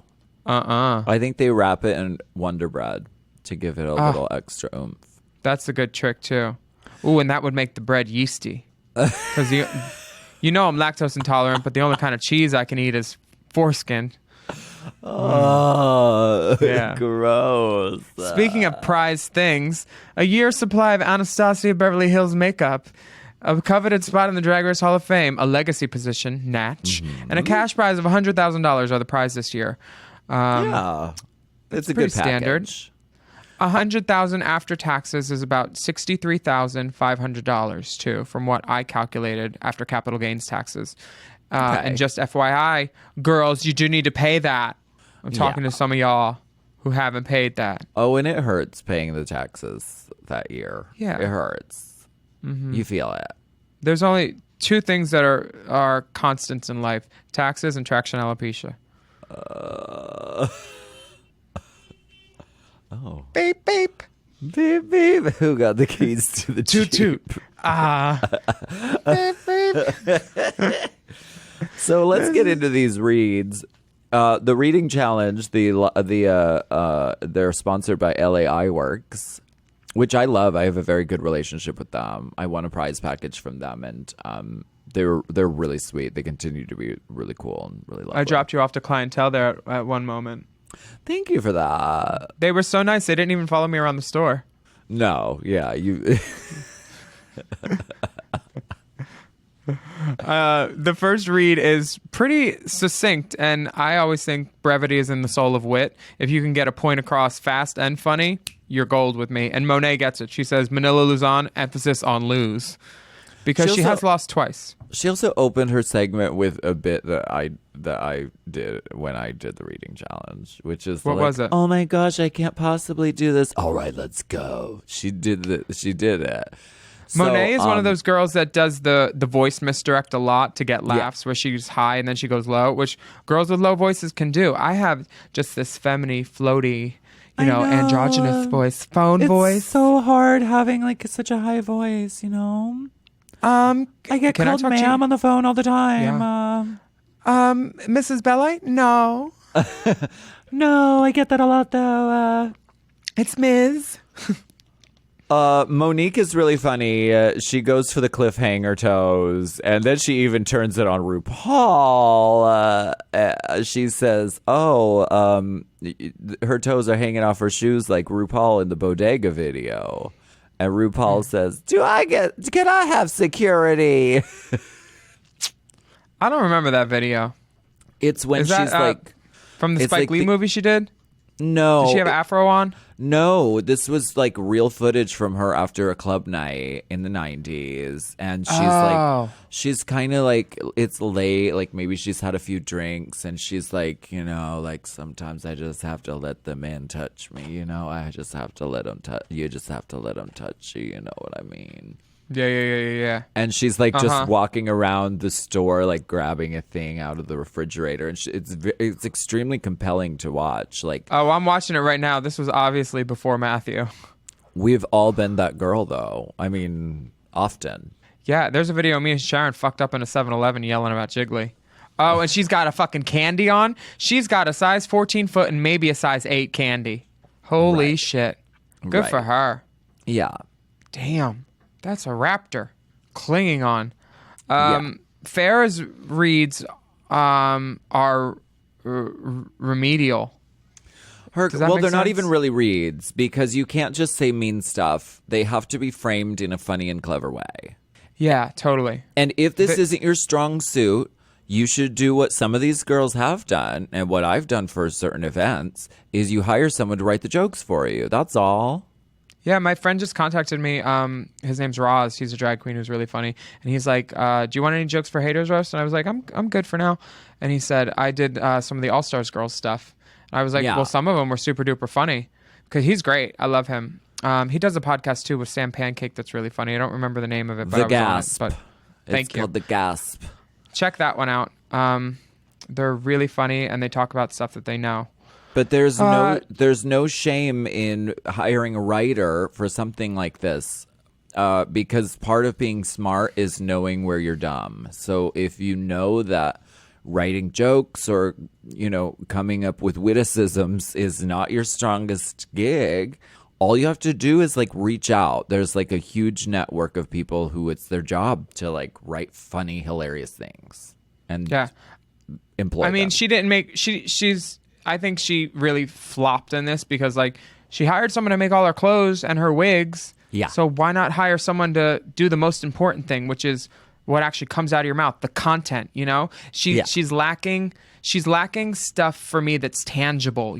I think they wrap it in Wonder Bread to give it a little extra oomph. That's a good trick too. Ooh, and that would make the bread yeasty. Because I'm lactose intolerant, but the only kind of cheese I can eat is foreskin. Oh, Yeah. Gross. Speaking of prized things, a year's supply of Anastasia Beverly Hills makeup, a coveted spot in the Drag Race Hall of Fame, a legacy position, Natch, and a cash prize of $100,000 are the prize this year. Yeah, it's a pretty good package. standard. $100,000 after taxes is about $63,500 too, from what I calculated after capital gains taxes. And just FYI, girls, you do need to pay that. I'm talking to some of y'all who haven't paid that. Oh, and it hurts paying the taxes that year. Yeah. It hurts. Mm-hmm. You feel it. There's only two things that are constants in life: taxes and traction alopecia. Oh. Beep beep. Beep, beep. Who got the keys to the Toot Jeep? toot. Beep beep. So let's get into these reads. The reading challenge, they're sponsored by LAI Works, which I love. I have a very good relationship with them. I won a prize package from them, and they're really sweet. They continue to be really cool and really lovely. I dropped you off to clientele there at one moment. Thank you for that. They were so nice. They didn't even follow me around the store. No, yeah, you. The first read is pretty succinct, and I always think brevity is in the soul of wit. If you can get a point across fast and funny, you're gold with me. And Monet gets it. She says, Manila Luzon, emphasis on lose. Because she has lost twice. She also opened her segment with a bit that I did when I did the reading challenge, which is What was it? Oh my gosh, I can't possibly do this. All right, let's go. She did it. Monet is one of those girls that does the voice misdirect a lot to get laughs, where she's high and then she goes low, which girls with low voices can do. I have just this feminine, floaty, androgynous voice, voice. It's so hard having such a high voice, I get called ma'am on the phone all the time. Yeah. Mrs. Belli? No. No, I get that a lot though. It's Ms. Monique is really funny. She goes for the cliffhanger toes, and then she even turns it on RuPaul. She says, her toes are hanging off her shoes like RuPaul in the bodega video. And RuPaul says, can I have security? I don't remember that video. It's when she's from the Spike Lee movie she did? No. Did she have an afro on? No, this was real footage from her after a club night in the 90s. And she's kind of it's late, maybe she's had a few drinks, and she's sometimes I just have to let the man touch me, I just have to let him touch you, just have to let him touch you, you know what I mean? Yeah. And she's just walking around the store, grabbing a thing out of the refrigerator, and it's extremely compelling to watch. I'm watching it right now. This was obviously before Matthew. We've all been that girl, though. I mean, often. Yeah, there's a video of me and Sharon fucked up in a 7-Eleven yelling about Jiggly. Oh, and she's got a fucking candy on. She's got a size 14 foot and maybe a size 8 candy. Holy shit. Good for her. Yeah. Damn. That's a raptor. Clinging on. Yeah. Farrah's reads are remedial. Well, make they're not sense? even really reads because you can't just say mean stuff. They have to be framed in a funny and clever way. Yeah, totally. And if this isn't your strong suit, you should do what some of these girls have done and what I've done for certain events is you hire someone to write the jokes for you. That's all. Yeah, my friend just contacted me. His name's Roz. He's a drag queen who's really funny. And he's like, do you want any jokes for Haters Roast? And I was like, I'm good for now. And he said, I did some of the All-Stars girls stuff. And I was like, well, some of them were super duper funny. Because he's great. I love him. He does a podcast too with Sam Pancake that's really funny. I don't remember the name of it, but The I was Gasp. on it. But thank It's you. called The Gasp. Check that one out. They're really funny and they talk about stuff that they know. But there's no shame in hiring a writer for something like this, because part of being smart is knowing where you're dumb. So if you know that writing jokes or coming up with witticisms is not your strongest gig, all you have to do is reach out. There's a huge network of people who it's their job to write funny, hilarious things and employ. I mean, them. she didn't make she's. I think she really flopped in this because she hired someone to make all her clothes and her wigs. Yeah. So why not hire someone to do the most important thing, which is what actually comes out of your mouth, the content, She's lacking stuff for me that's tangible,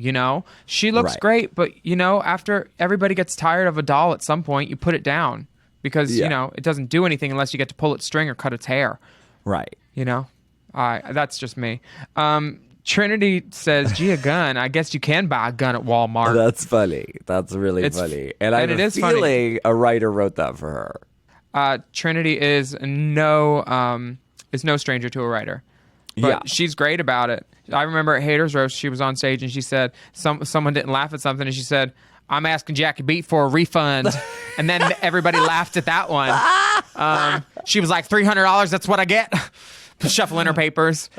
She looks Right. great, but after everybody gets tired of a doll at some point, you put it down because, it doesn't do anything unless you get to pull its string or cut its hair. Right. That's just me. Trinity says, Gia Gunn, I guess you can buy a gun at Walmart. That's funny. That's really funny. And I have it a is funny. feeling a writer wrote that for her. Trinity is no stranger to a writer. But she's great about it. I remember at Haters Roast, she was on stage and she said someone didn't laugh at something and she said, I'm asking Jackie Beat for a refund. And then everybody laughed at that one. She was like, $300, that's what I get. Shuffling her papers.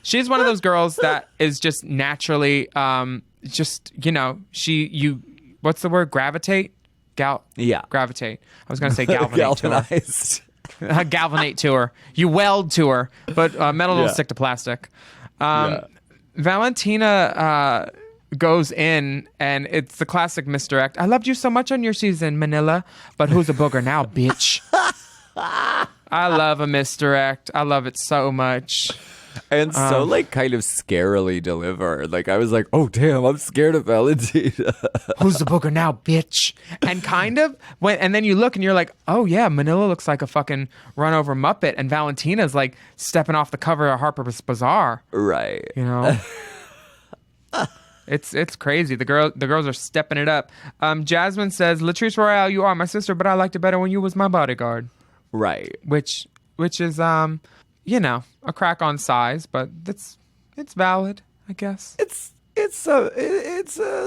She's one of those girls that is just naturally what's the word? Gravitate? Gravitate. I was going to say galvanate to her. Galvanized. Galvanate to her. You weld to her, but metal will stick to plastic. Valentina goes in, and it's the classic misdirect. I loved you so much on your season, Manila, but who's a booger now, bitch? I love a misdirect. I love it so much. And so kind of scarily delivered. I was like, oh damn, I'm scared of Valentina. Who's the booger now, bitch? And kind of and then you look and you're like, oh yeah, Manila looks like a fucking run over Muppet, and Valentina's stepping off the cover of Harper's Bazaar. Right. It's crazy. The girls are stepping it up. Jasmine says, Latrice Royale, you are my sister, but I liked it better when you was my bodyguard. Right. Which is a crack on size, but it's valid, I guess. It's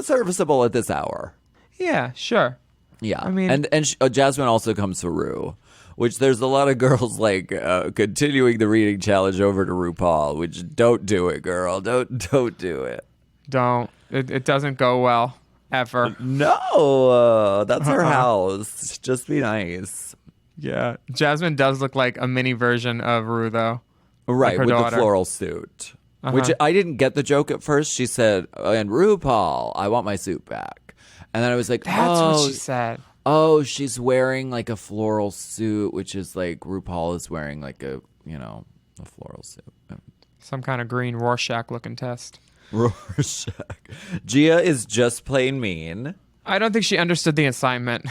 serviceable at this hour. Yeah, sure. Yeah. I mean, and Jasmine also comes to Rue, which there's a lot of girls continuing the reading challenge over to RuPaul, which don't do it, girl. Don't do it. don't. It doesn't go well ever. No, that's her house. Just be nice. Yeah, Jasmine does look like a mini version of Rue, though. Right, her with daughter. the floral suit. Which I didn't get the joke at first. She said, and RuPaul, I want my suit back. And then I was like, That's what she said. Oh, she's wearing a floral suit, which is RuPaul is wearing a floral suit. Some kind of green Rorschach-looking test. Rorschach. Gia is just plain mean. I don't think she understood the assignment.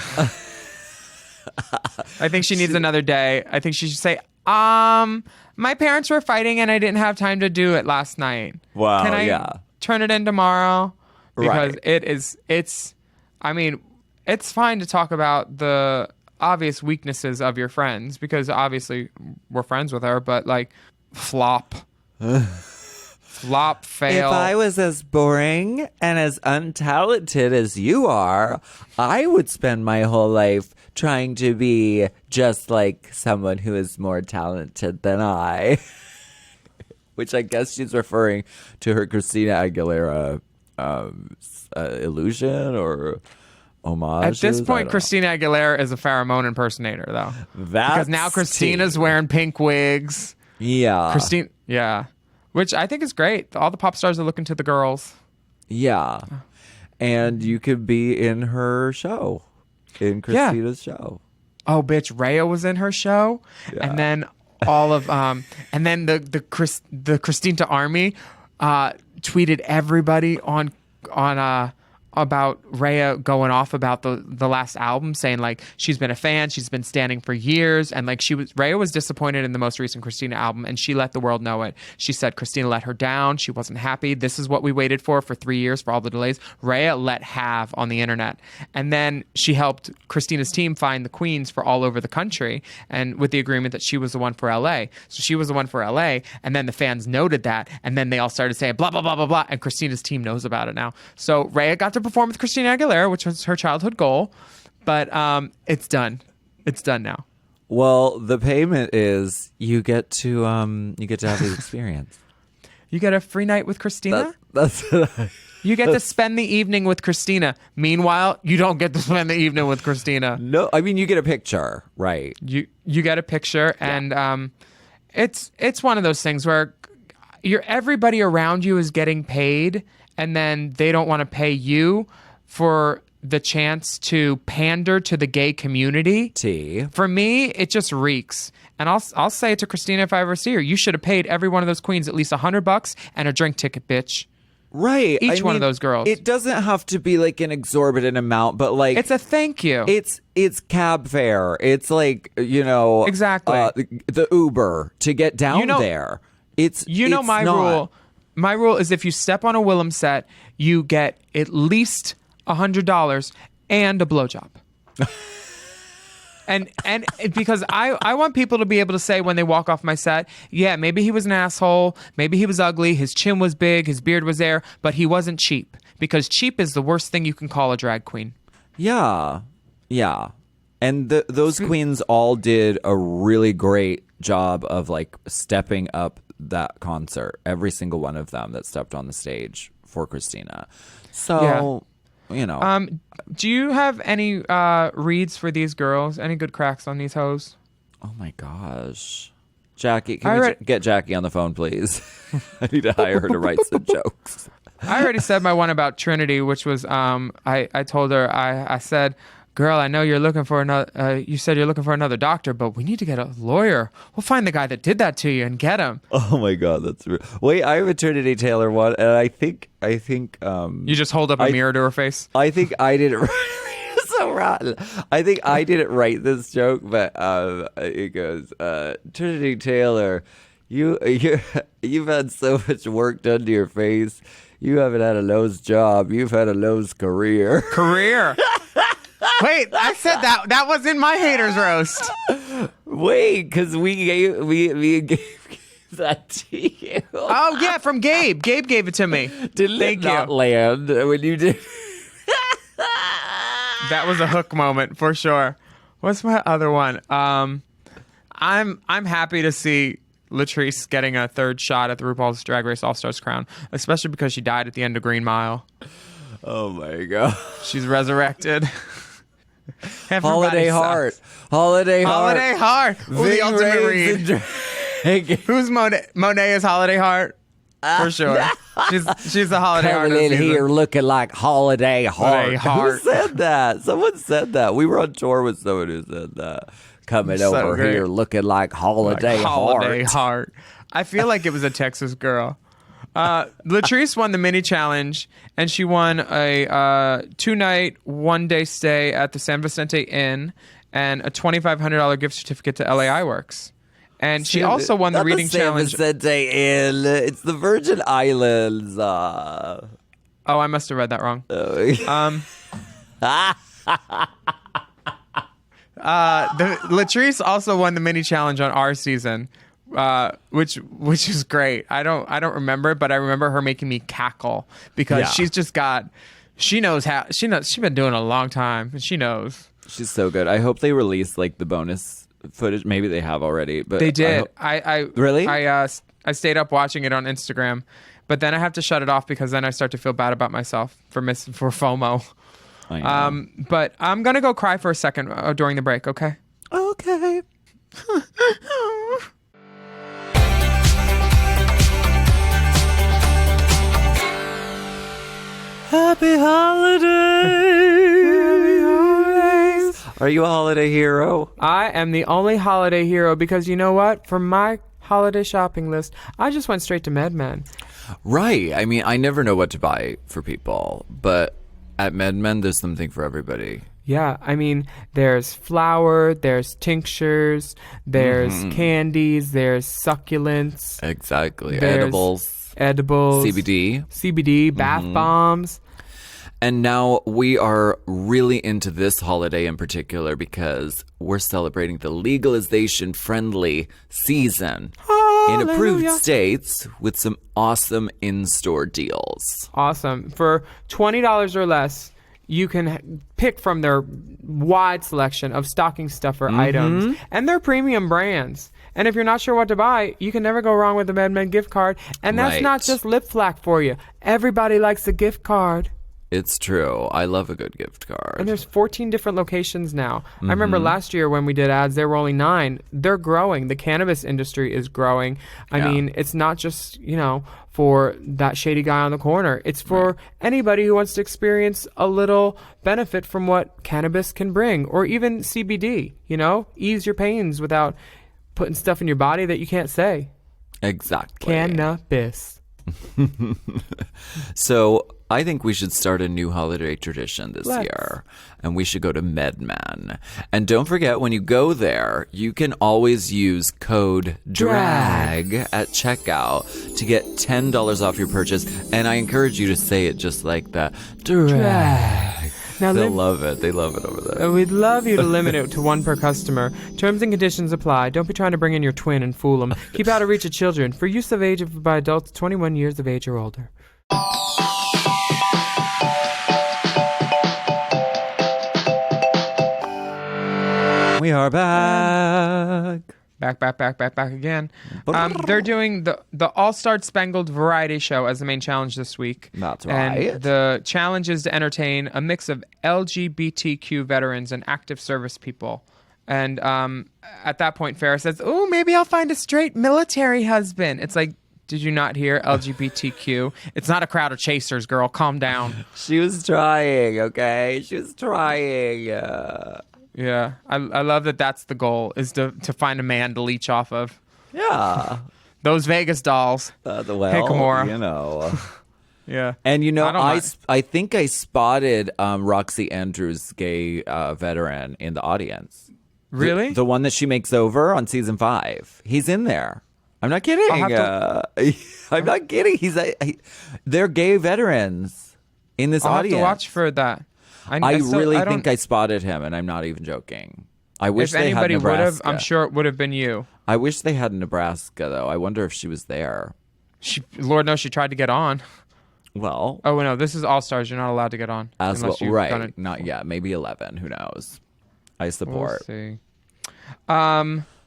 I think she needs another day. I think she should say, my parents were fighting and I didn't have time to do it last night. Wow, Can I turn it in tomorrow? Because Right. it's fine to talk about the obvious weaknesses of your friends because obviously we're friends with her, but flop. Flop, fail. If I was as boring and as untalented as you are, I would spend my whole life trying to be just like someone who is more talented than I. which I guess she's referring to her Christina Aguilera illusion or homage. At this point, Christina Aguilera is a pheromone impersonator, though. Because now Christina's wearing pink wigs. Yeah. Which I think is great. All the pop stars are looking to the girls. Yeah. And you could be in her show, in Christina's show. Oh, bitch, Rhea was in her show. Yeah. And then all of and then the Christina Army tweeted everybody on about Rhea going off about the last album, saying like she's been a fan, she's been standing for years, and like Rhea was disappointed in the most recent Christina album, and she let the world know it. She said Christina let her down, she wasn't happy. This is what we waited for 3 years for all the delays. Rhea let have on the internet, and then she helped Christina's team find the queens for all over the country, and with the agreement that she was the one for LA. So she was the one for LA, and then the fans noted that, and then they all started saying blah blah blah blah blah, and Christina's team knows about it now. So Rhea got to perform with Christina Aguilera, which was her childhood goal, but it's done. It's done now. Well, the payment is you get to have the experience. You get a free night with Christina. That's you get to spend the evening with Christina. Meanwhile, you don't get to spend the evening with Christina. No, I mean you get a picture, right? You get a picture, and it's one of those things where everybody around you is getting paid, and then they don't want to pay you for the chance to pander to the gay community. For me, it just reeks. And I'll say it to Christina if I ever see her. You should have paid every one of those queens at least $100 and a drink ticket, bitch. Right. Each one of those girls. It doesn't have to be like an exorbitant amount, but like it's a thank you. It's cab fare. It's like, exactly the Uber to get down there. My rule. My rule is if you step on a Willem set, you get at least $100 and a blowjob. and because I want people to be able to say when they walk off my set, yeah, maybe he was an asshole, maybe he was ugly, his chin was big, his beard was there, but he wasn't cheap. Because cheap is the worst thing you can call a drag queen. Yeah. Yeah. And those queens all did a really great job of like stepping up that concert. Every single one of them that stepped on the stage for Christina. So, do you have any reads for these girls? Any good cracks on these hoes? Oh my gosh. Jackie, can we get Jackie on the phone, please? I need to hire her to write some jokes. I already said my one about Trinity, which was I told her, I said, girl, I know you're looking for another. You said you're looking for another doctor, but we need to get a lawyer. We'll find the guy that did that to you and get him. Oh my God, that's real. Wait, I have a Trinity Taylor one, and I think. You just hold up a mirror to her face. I think I did it right. So rotten. I think I didn't write this joke, but it goes, Trinity Taylor, you've had so much work done to your face. You haven't had a Lowe's job. You've had a Lowe's career. Wait, I said that was in my haters roast. Wait, because we gave that to you. Oh yeah, from Gabe. Gabe gave it to me. Didn't it not land when you did? That was a hook moment for sure. What's my other one? I'm happy to see Latrice getting a third shot at the RuPaul's Drag Race All-Stars crown, especially because she died at the end of Green Mile. Oh my God. She's resurrected. Holiday Heart. Holiday Heart. Ooh, the ultimate read. Who's Monet? Monet is Holiday Heart. For sure. She's the Holiday Heart. Coming in here looking like Holiday Heart. Who said that? Someone said that. We were on tour with someone who said that. Coming over here looking like Holiday Heart. I feel like it was a Texas girl. Latrice won the mini challenge, and she won a 2-night, 1-day stay at the San Vicente Inn and a $2,500 gift certificate to LA Works. And she also won the reading challenge. San Vicente Inn. It's the Virgin Islands. Oh, I must have read that wrong. Latrice also won the mini challenge on our season. Which is great. I don't remember it, but I remember her making me cackle because she's been doing it a long time and she knows. She's so good. I hope they release like the bonus footage. Maybe they have already, but they did. I really? I I stayed up watching it on Instagram, but then I have to shut it off because then I start to feel bad about myself for FOMO. I know. But I'm gonna go cry for a second during the break. Okay. Okay. Happy holidays. Are you a holiday hero? I am the only holiday hero because you know what? For my holiday shopping list, I just went straight to MedMen. Right. I mean, I never know what to buy for people, but at MedMen, there's something for everybody. Yeah, I mean, there's flour, there's tinctures, there's candies, there's succulents. Exactly. There's edibles. CBD, bath bombs. And now we are really into this holiday in particular because we're celebrating the legalization-friendly season in approved states with some awesome in-store deals. Awesome. For $20 or less, you can pick from their wide selection of stocking stuffer items and their premium brands. And if you're not sure what to buy, you can never go wrong with the MedMen gift card. And that's not just lip flack for you. Everybody likes a gift card. It's true. I love a good gift card. And there's 14 different locations now. I remember last year when we did ads, there were only 9. They're growing. The cannabis industry is growing. I mean, it's not just, for that shady guy on the corner. It's for anybody who wants to experience a little benefit from what cannabis can bring, or even CBD, ease your pains without putting stuff in your body that you can't say. Exactly. Cannabis. So I think we should start a new holiday tradition this year, and we should go to MedMen. And don't forget, when you go there, you can always use code DRAG at checkout to get $10 off your purchase. And I encourage you to say it just like that. DRAG. Now, They'll love it. They love it over there. We'd love you to limit it to 1 per customer. Terms and conditions apply. Don't be trying to bring in your twin and fool them. Keep out of reach of children. For use of age by adults 21 years of age or older. We are back. Back again. They're doing the All-Star Spangled Variety Show as the main challenge this week. That's right. And the challenge is to entertain a mix of LGBTQ veterans and active service people. And at that point, Farrah says, "Oh, maybe I'll find a straight military husband." It's like, did you not hear LGBTQ? It's not a crowd of chasers, girl. Calm down. She was trying, okay? She was trying. Yeah, I love that that's the goal, is to find a man to leech off of. Yeah. Those Vegas dolls. Well, hey, Kimura. Yeah. And I think I spotted Roxy Andrews' gay veteran in the audience. Really? The one that she makes over on season 5. He's in there. I'm not kidding. I'm not kidding. They're gay veterans in this audience. I'll have to watch for that. I really think I spotted him, and I'm not even joking. I wish if they had anybody Nebraska. would have, I'm sure it would have been you. I wish they had Nebraska, though. I wonder if she was there. Lord knows she tried to get on. Well. Oh, no, this is All-Stars. You're not allowed to get on. As well, right. Not yet. Maybe 11. Who knows? I support. We'll see.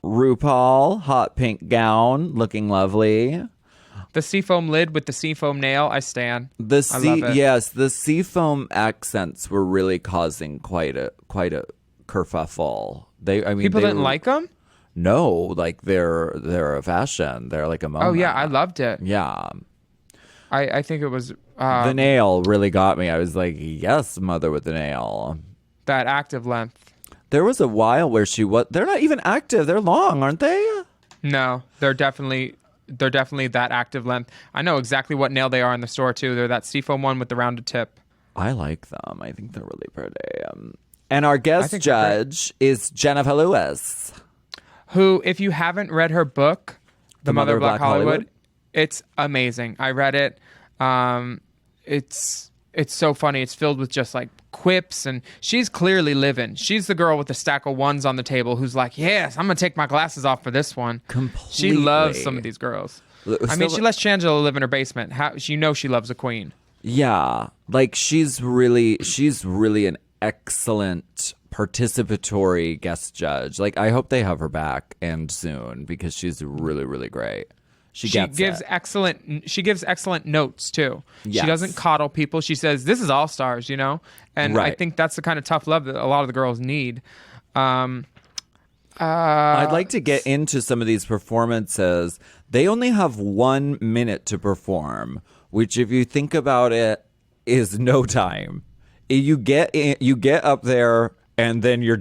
RuPaul, hot pink gown, looking lovely. The seafoam lid with the seafoam nail, I stan. I love it. Yes, the seafoam accents were really causing quite a kerfuffle. People didn't like them? No, like they're a fashion. They're like a moment. Oh yeah, I loved it. Yeah, I think it was the nail really got me. I was like, yes, mother with the nail. That active length. There was a while where they're not even active. They're long, aren't they? No, they're definitely that active length. I know exactly what nail they are in the store too. They're that seafoam one with the rounded tip. I like them. I think they're really pretty. And our guest judge is Jennifer Lewis, who, if you haven't read her book, The Mother of Black Hollywood, it's amazing. I read it. It's so funny. It's filled with just like quips, and she's clearly living. She's the girl with the stack of ones on the table who's like, yes, I'm gonna take my glasses off for this one. Completely. She loves some of these girls. I mean, she lets Shangela live in her basement. She loves a queen. Yeah, like she's really an excellent participatory guest judge. Like, I hope they have her back and soon, because she's really, really great. She gets gives it. excellent notes too. Yes. She doesn't coddle people. She says, "This is all stars," you know? And I Right. think that's the kind of tough love that a lot of the girls need. I'd like to get into some of these performances. They only have 1 minute to perform, which, if you think about it, is no time. You get up there and then you're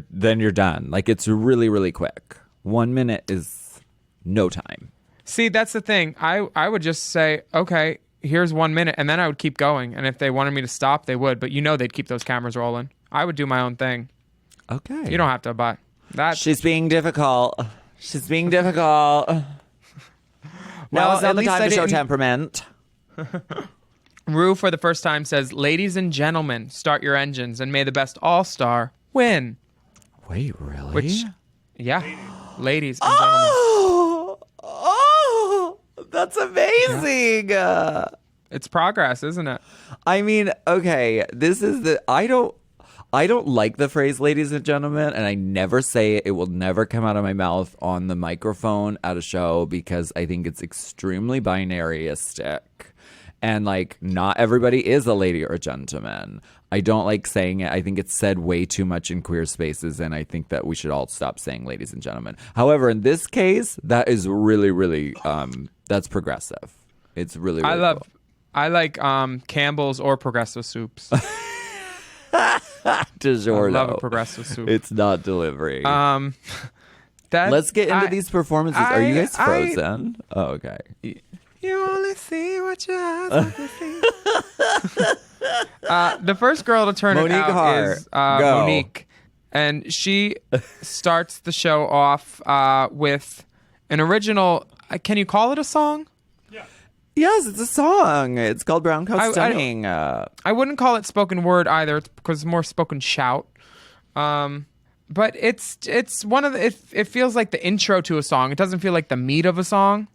done. Like, it's really, really quick. 1 minute is no time. See, that's the thing. I would just say, okay, here's 1 minute, and then I would keep going. And if they wanted me to stop, they would. But they'd keep those cameras rolling. I would do my own thing. Okay. You don't have to buy that. She's being difficult. She's being difficult. Now is at not the least time I to show didn't- temperament. Rue, for the first time, says, "Ladies and gentlemen, start your engines, and may the best all-star win." Wait, really? Which, yeah, ladies and gentlemen. Oh, that's amazing. It's progress, isn't it? I mean, okay, this is I don't like the phrase "ladies and gentlemen," and I never say it. It will never come out of my mouth on the microphone at a show because I think it's extremely binaryistic. And, like, not everybody is a lady or a gentleman. I don't like saying it. I think it's said way too much in queer spaces, and I think that we should all stop saying ladies and gentlemen. However, in this case, that is really, really, that's progressive. It's really, really cool. I like Campbell's or progressive soups. DiGiorno. I love a progressive soup. It's not delivery. That, Let's get into these performances. Are you guys frozen? Oh, okay. You only see what your eyes want to see. The first girl to turn Monique it out Hart. is Go. Monique. And she starts the show off with an original... can you call it a song? Yes, it's a song. It's called Brown Coat Stunning. I wouldn't call it spoken word either because it's more spoken shout. But it's one of the... It feels like the intro to a song. It doesn't feel like the meat of a song.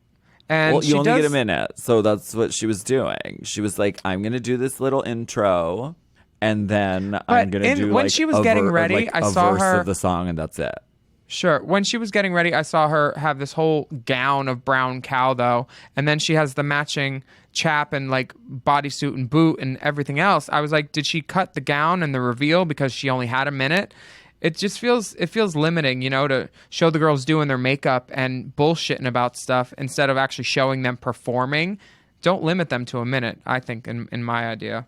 And Well, you only get a minute, so that's what she was doing. She was like, I'm going to do this little intro, and then I'm going to do when like she was a getting ver- ready, like I a saw verse her... of the song, and that's it. Sure. When she was getting ready, I saw her have this whole gown of brown cow, though, and then she has the matching chap and like bodysuit and boot and everything else. I was like, did she cut the gown and the reveal because she only had a minute? It just feels limiting, to show the girls doing their makeup and bullshitting about stuff instead of actually showing them performing. Don't limit them to a minute, I think, in my idea.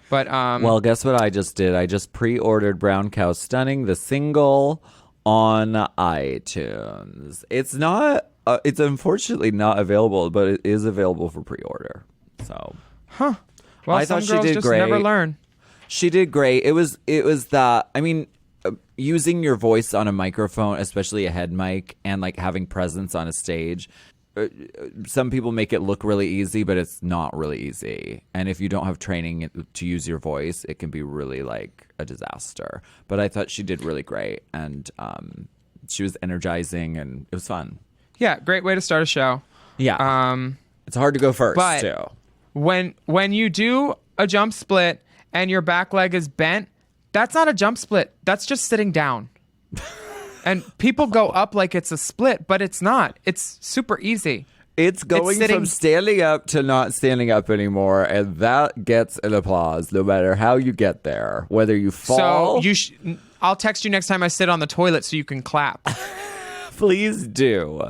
But well, guess what I just did? I just pre-ordered Brown Cow Stunning, the single, on iTunes. It's not. It's unfortunately not available, but it is available for pre-order. So, well, I some thought she girls did just great. never learn. She did great. It was that. I mean, using your voice on a microphone, especially a head mic, and like having presence on a stage. Some people make it look really easy, but it's not really easy. And if you don't have training to use your voice, it can be really like a disaster. But I thought she did really great, and she was energizing, and it was fun. Yeah, great way to start a show. Yeah, it's hard to go first but too. When you do a jump split and your back leg is bent, that's not a jump split. That's just sitting down. And people go up like it's a split, but it's not. It's super easy. It's going from standing up to not standing up anymore, and that gets an applause no matter how you get there. Whether you fall... So I'll text you next time I sit on the toilet so you can clap. Please do.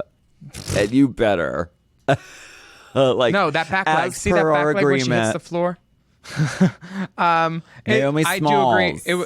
And you better. No, that back leg. See that back leg when she hits the floor? Naomi I do Smalls. agree.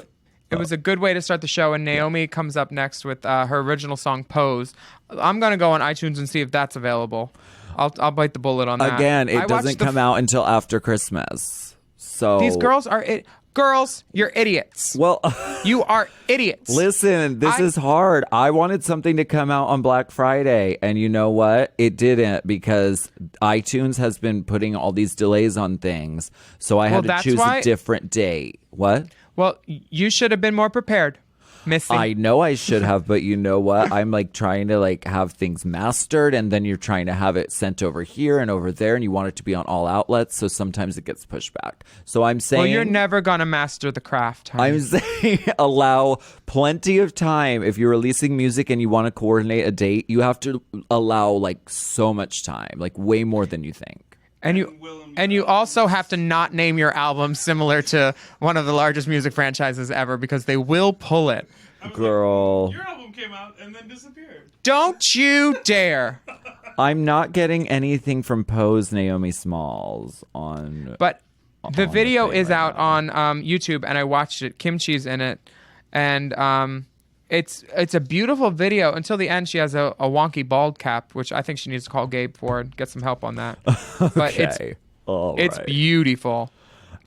It was a good way to start the show, and Naomi comes up next with her original song "Pose." I'm gonna go on iTunes and see if that's available. I'll bite the bullet on that. Again, it doesn't come out until after Christmas. So these girls are girls. You're idiots. Well, you are idiots. Listen, this is hard. I wanted something to come out on Black Friday, and you know what? It didn't because iTunes has been putting all these delays on things. So I had to choose a different date. What? Well, you should have been more prepared. missing. I know I should have, but you know what? I'm like trying to like have things mastered, and then you're trying to have it sent over here and over there, and you want it to be on all outlets, so sometimes it gets pushed back. So I'm saying, well, you're never gonna master the craft. Honey. I'm saying allow plenty of time. If you're releasing music and you want to coordinate a date, you have to allow like so much time, like way more than you think. And you also have to not name your album similar to one of the largest music franchises ever, because they will pull it. Girl. Your album came out and then disappeared. Don't you dare. I'm not getting anything from Poe's Naomi Smalls on. But the on video the thing is right out now. on YouTube, and I watched it. Kimchi's in it, and it's a beautiful video. Until the end, she has a wonky bald cap, which I think she needs to call Gabe for and get some help on that. But it's beautiful.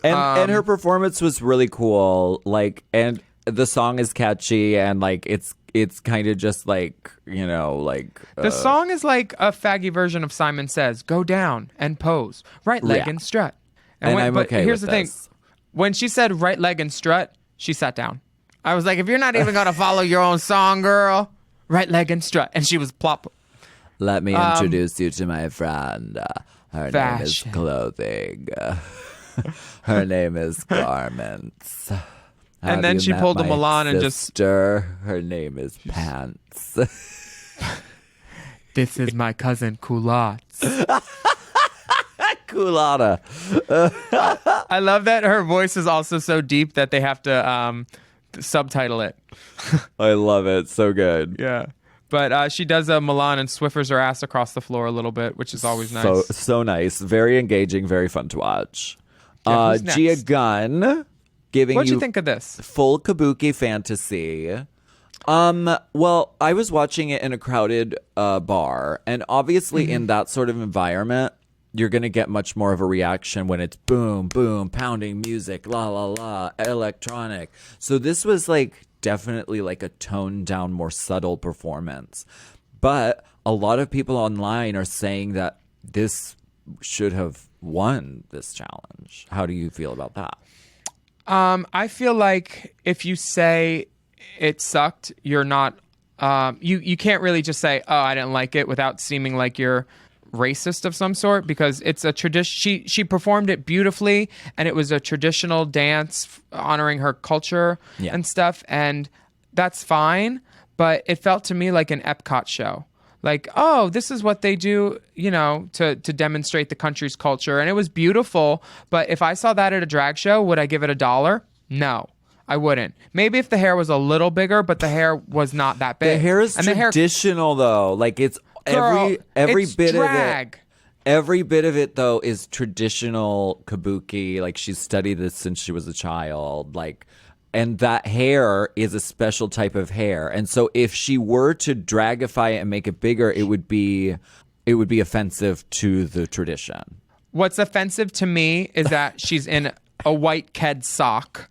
And her performance was really cool. Like, and the song is catchy, and like it's kind of just like, you know, like The song is like a faggy version of Simon Says, "Go down and pose, right leg Yeah. and strut." And I'm but okay here's with the thing: this. when she said "right leg and strut," she sat down. I was like, "If you're not even gonna follow your own song, girl, right leg and strut," and she was plop. Let me introduce you to my friend. Her name is Fashion. Clothing. Her name is Garments. And Have then you she met pulled a my Milan and just- sister? Her name is Pants. This is my cousin Culottes. Culata. I love that her voice is also so deep that they have to subtitle it. I love it. So good. Yeah. But she does a Milan and Swiffers her ass across the floor a little bit, which is always nice. So nice. Very engaging. Very fun to watch. Yeah, who's Gia next? Gunn giving What'd you you think of this? full kabuki fantasy. Well, I was watching it in a crowded bar, and obviously in that sort of environment, you're going to get much more of a reaction when it's boom, boom, pounding music, la, la, la, electronic. So this was like definitely like a toned down, more subtle performance. But a lot of people online are saying that this should have won this challenge. How do you feel about that? I feel like if you say it sucked, you're not. You can't really just say, "Oh, I didn't like it," without seeming like you're racist of some sort, because it's a tradition. She performed it beautifully, and it was a traditional dance honoring her culture and stuff, and that's fine. But it felt to me like an Epcot show. Like, oh, this is what they do, you know, to demonstrate the country's culture. And it was beautiful. But if I saw that at a drag show, would I give it $1? No, I wouldn't. Maybe if the hair was a little bigger, but the hair was not that big. The hair is and traditional, though. Like it's every it's bit drag. of it. Every bit of it, though, is traditional kabuki. Like she's studied this since she was a child. Like, and that hair is a special type of hair. And so, if she were to dragify it and make it bigger, it would be offensive to the tradition. What's offensive to me is that she's in a white Ked sock.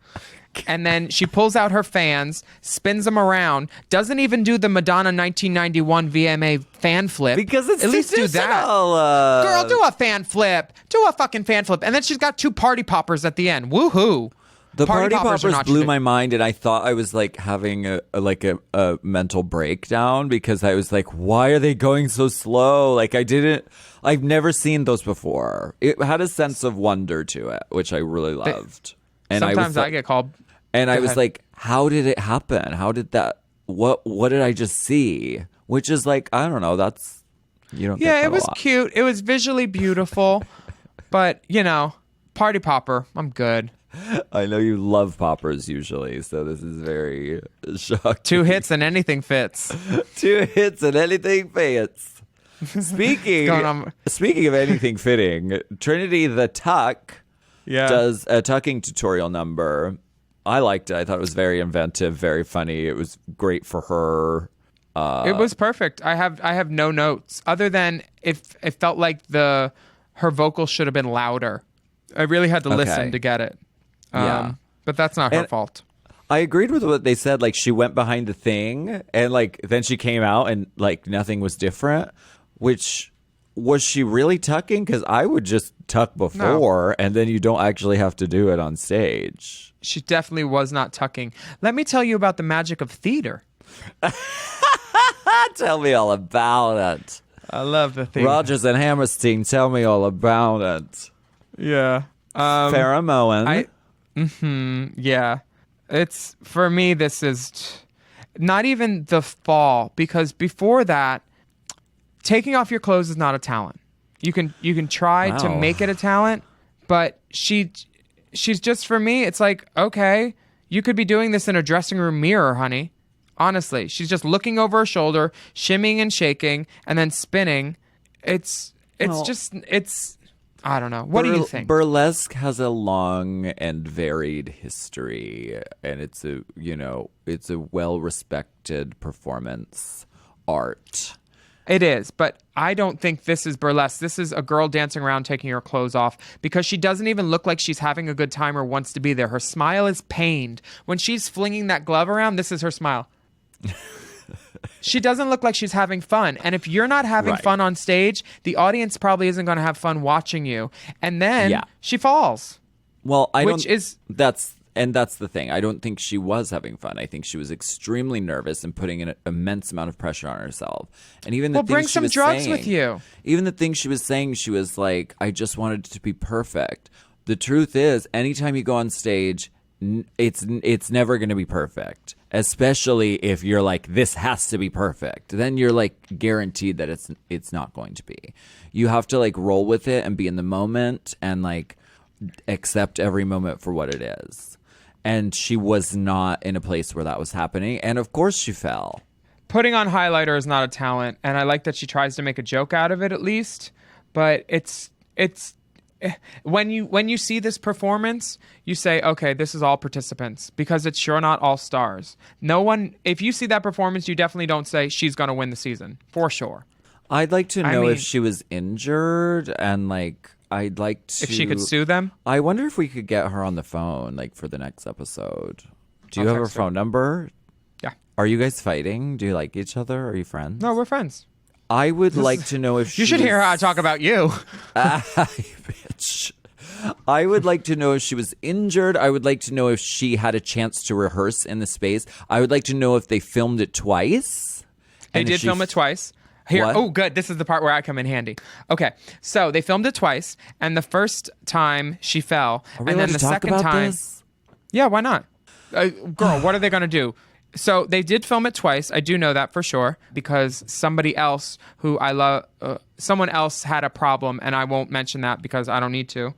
And then she pulls out her fans, spins them around, doesn't even do the Madonna 1991 VMA fan flip. Because it's at least do that. traditional, Girl, do a fan flip. Do a fucking fan flip. And then she's got 2 party poppers at the end. Woohoo. The party are poppers not blew tradi- my mind, and I thought I was like having a mental breakdown because I was like, why are they going so slow? Like I've never seen those before. It had a sense of wonder to it, which I really loved. And Sometimes I I get called. and I Go was ahead. like, how did it happen? How did that? What did I just see? Which is like, I don't know. That's you don't. Yeah, get that it was a lot. cute. It was visually beautiful. But, you know, party popper. I'm good. I know you love poppers usually, so this is very shocking. 2 hits and anything fits. 2 hits and anything fits. Speaking of anything fitting, Trinity the Tuck does a tucking tutorial number. I liked it. I thought it was very inventive, very funny. It was great for her. It was perfect. I have no notes other than if it felt like her vocals should have been louder. I really had to listen to get it. Yeah. But that's not her And- fault. I agreed with what they said. Like she went behind the thing, and like then she came out, and like nothing was different, which was she really tucking? Because I would just tuck before, and then you don't actually have to do it on stage. She definitely was not tucking. Let me tell you about the magic of theater. Tell me all about it. I love the theater. Rodgers and Hammerstein, tell me all about it. Yeah. Farrah Moen. Yeah. It's, for me, this is not even the fall, because before that, taking off your clothes is not a talent. You can try to make it a talent, but she's just, for me, it's like, okay, you could be doing this in a dressing room mirror, honey. Honestly, she's just looking over her shoulder, shimmying and shaking, and then spinning. It's I don't know. What do you think? Burlesque has a long and varied history, and it's a well-respected performance art. It is, but I don't think this is burlesque. This is a girl dancing around taking her clothes off, because she doesn't even look like she's having a good time or wants to be there. Her smile is pained. When she's flinging that glove around, this is her smile. She doesn't look like she's having fun. And if you're not having fun on stage, the audience probably isn't going to have fun watching you. And then she falls. Well, that's the thing. I don't think she was having fun. I think she was extremely nervous and putting an immense amount of pressure on herself. And even the bring some drugs with you. Even the things she was saying, she was like, I just wanted it to be perfect. The truth is, anytime you go on stage, it's never going to be perfect. Especially if you're like, this has to be perfect. Then you're like guaranteed that it's not going to be. You have to like roll with it and be in the moment and like accept every moment for what it is. And she was not in a place where that was happening. And of course she fell. Putting on highlighter is not a talent. And I like that she tries to make a joke out of it at least. But it's when you see this performance, you say, okay, this is all participants, because it's sure not all stars. No one, if you see that performance, you definitely don't say she's going to win the season, for sure. I'd like to know if she was injured, and like, I'd like to... If she could sue them? I wonder if we could get her on the phone, like, for the next episode. Do you have her phone number? Yeah. Are you guys fighting? Do you like each other? Are you friends? No, we're friends. I would like to know if you should hear how I talk about you. Bitch. I would like to know if she was injured. I would like to know if she had a chance to rehearse in the space. I would like to know if they filmed it twice. They did film it twice. Here, What? oh, good. This is the part where I come in handy. Okay, so they filmed it twice, and the first time she fell, Are we and allowed then to the talk second about time. this? Yeah, why not? Girl, what are they going to do? So they did film it twice. I do know that for sure, because somebody else who I love, someone else had a problem, and I won't mention that because I don't need to.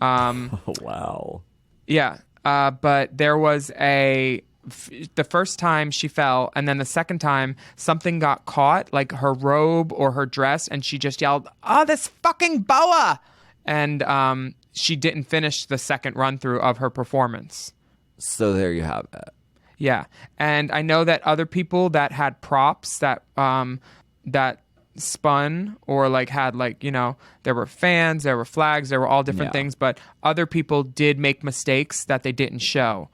Wow. Yeah, but there was the first time she fell, and then the second time something got caught, like her robe or her dress, and she just yelled, "Oh, this fucking boa!" And she didn't finish the second run through of her performance. So there you have it. Yeah, and I know that other people that had props that spun or like had like, you know, there were fans, there were flags, there were all different things, but other people did make mistakes that they didn't show.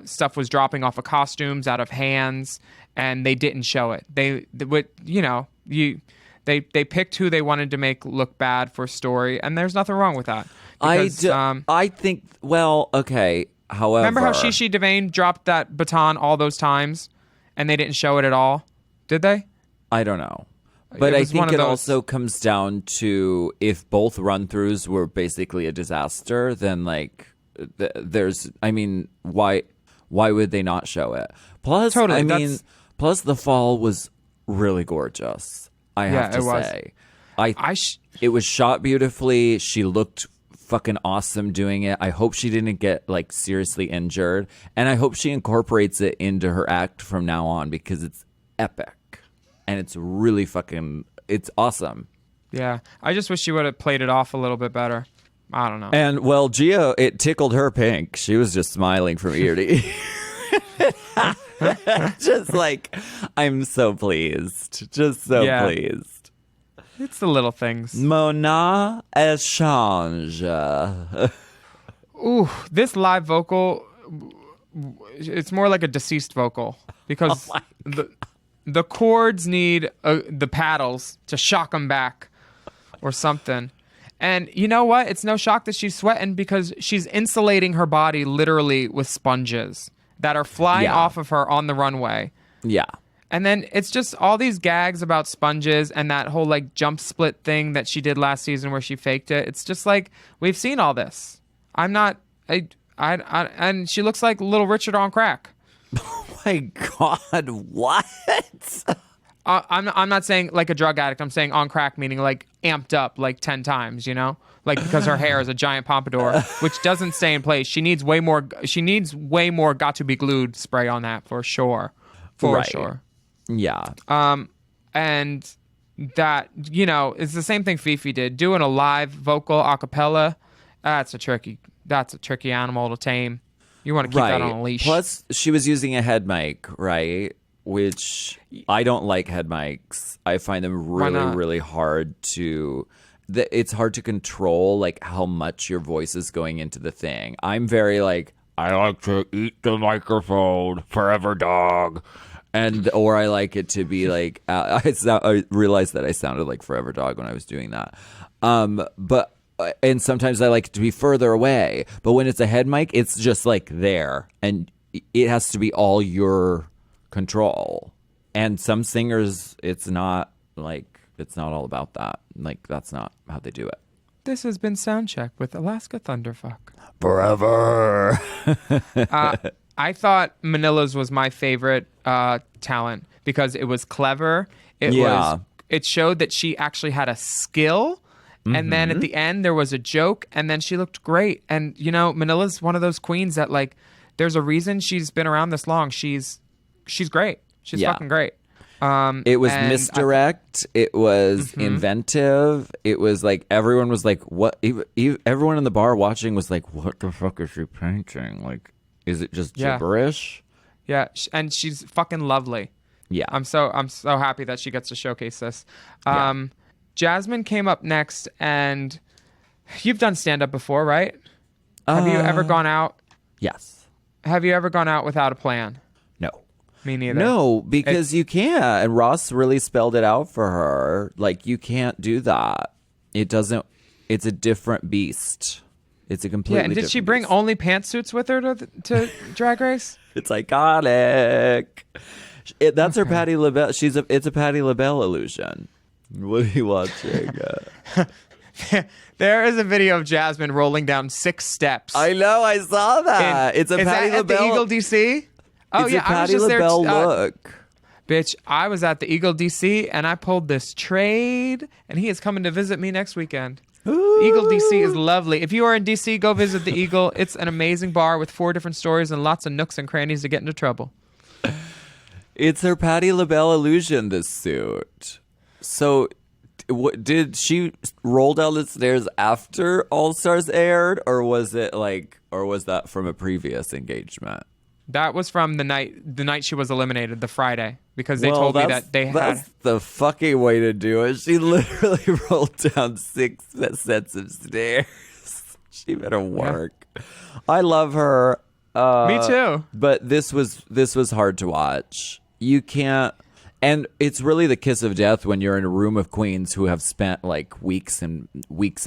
Stuff was dropping off of costumes, out of hands, and they didn't show it. They picked who they wanted to make look bad for story, and there's nothing wrong with that. Because, I think, well, okay. However, remember how Shishi Devane dropped that baton all those times, and they didn't show it at all? Did they? I don't know. But I think it also comes down to, if both run-throughs were basically a disaster, then like there's, I mean, why would they not show it? Plus, totally, plus the fall was really gorgeous. I have to say, it was shot beautifully. She looked fucking awesome doing it. I hope she didn't get like seriously injured, and I hope she incorporates it into her act from now on, because it's epic. And it's really it's awesome. Yeah. I just wish she would have played it off a little bit better. I don't know. And, well, Gia, it tickled her pink. She was just smiling from ear to ear. Just like, I'm so pleased. Just so pleased. It's the little things. Mona Échange. Ooh, this live vocal, it's more like a deceased vocal, because the chords need the paddles to shock them back. or something. And you know what? It's no shock that she's sweating because she's insulating her body literally with sponges that are flying off of her on the runway. Yeah. And then it's just all these gags about sponges and that whole like jump split thing that she did last season where she faked it. It's just like, we've seen all this. And she looks like Little Richard on crack. Oh my God, what? I'm not saying like a drug addict. I'm saying on crack, meaning like amped up like 10 times, you know? Like because her hair is a giant pompadour, which doesn't stay in place. She needs way more got to be glued spray on that for sure. For sure. Yeah. And that, you know, it's the same thing Fifi did. Doing a live vocal a cappella, that's a tricky animal to tame. You want to keep that on a leash. Plus, she was using a head mic, right? Which I don't like head mics. I find them really, really hard to... It's hard to control, like, how much your voice is going into the thing. I'm very, like, I like to eat the microphone, forever dog. Or I like it to be, like... I realized that I sounded like Forever Dog when I was doing that. And sometimes I like it to be further away. But when it's a head mic, it's just, like, there. And it has to be all your control. And some singers, it's not all about that. Like, that's not how they do it. This has been Soundcheck with Alaska Thunderfuck. Forever. I thought Manila's was my favorite talent because it was clever. It showed that she actually had a skill. And then at the end, there was a joke, and then she looked great. And, you know, Manila's one of those queens that, like, there's a reason she's been around this long. She's great. She's fucking great. It was misdirect. It was inventive. It was like everyone was like, "What?" Everyone in the bar watching was like, "What the fuck is she painting? Like, is it just gibberish?" Yeah, and she's fucking lovely. Yeah, I'm so happy that she gets to showcase this. Jasmine came up next, and you've done stand up before, right? Have you ever gone out? Yes. Have you ever gone out without a plan? No. Me neither. No, because you can't. And Ross really spelled it out for her. Like, you can't do that. It doesn't. It's a different beast. It's a completely and did she different bring beast. only pantsuits with her to Drag Race? It's iconic. That's her Patti LaBelle. It's a Patti LaBelle illusion. What are you watching? There is a video of Jasmine rolling down 6 steps. I know. I saw that. It's a Patti LaBelle. At the Eagle DC? Oh, it's yeah. a Patti LaBelle look. Bitch, I was at the Eagle DC, and I pulled this trade, and he is coming to visit me next weekend. Ooh. Eagle DC is lovely. If you are in DC, go visit the Eagle. It's an amazing bar with 4 different stories and lots of nooks and crannies to get into trouble. It's her Patti LaBelle illusion, this suit. So, did she roll down the stairs after All Stars aired, or was that from a previous engagement? That was from the night she was eliminated, the Friday, because they told me that That's the fucking way to do it. She literally rolled down 6 sets of stairs. She better work. Yeah. I love her. Me too. But this was hard to watch. You can't. And it's really the kiss of death when you're in a room of queens who have spent like weeks and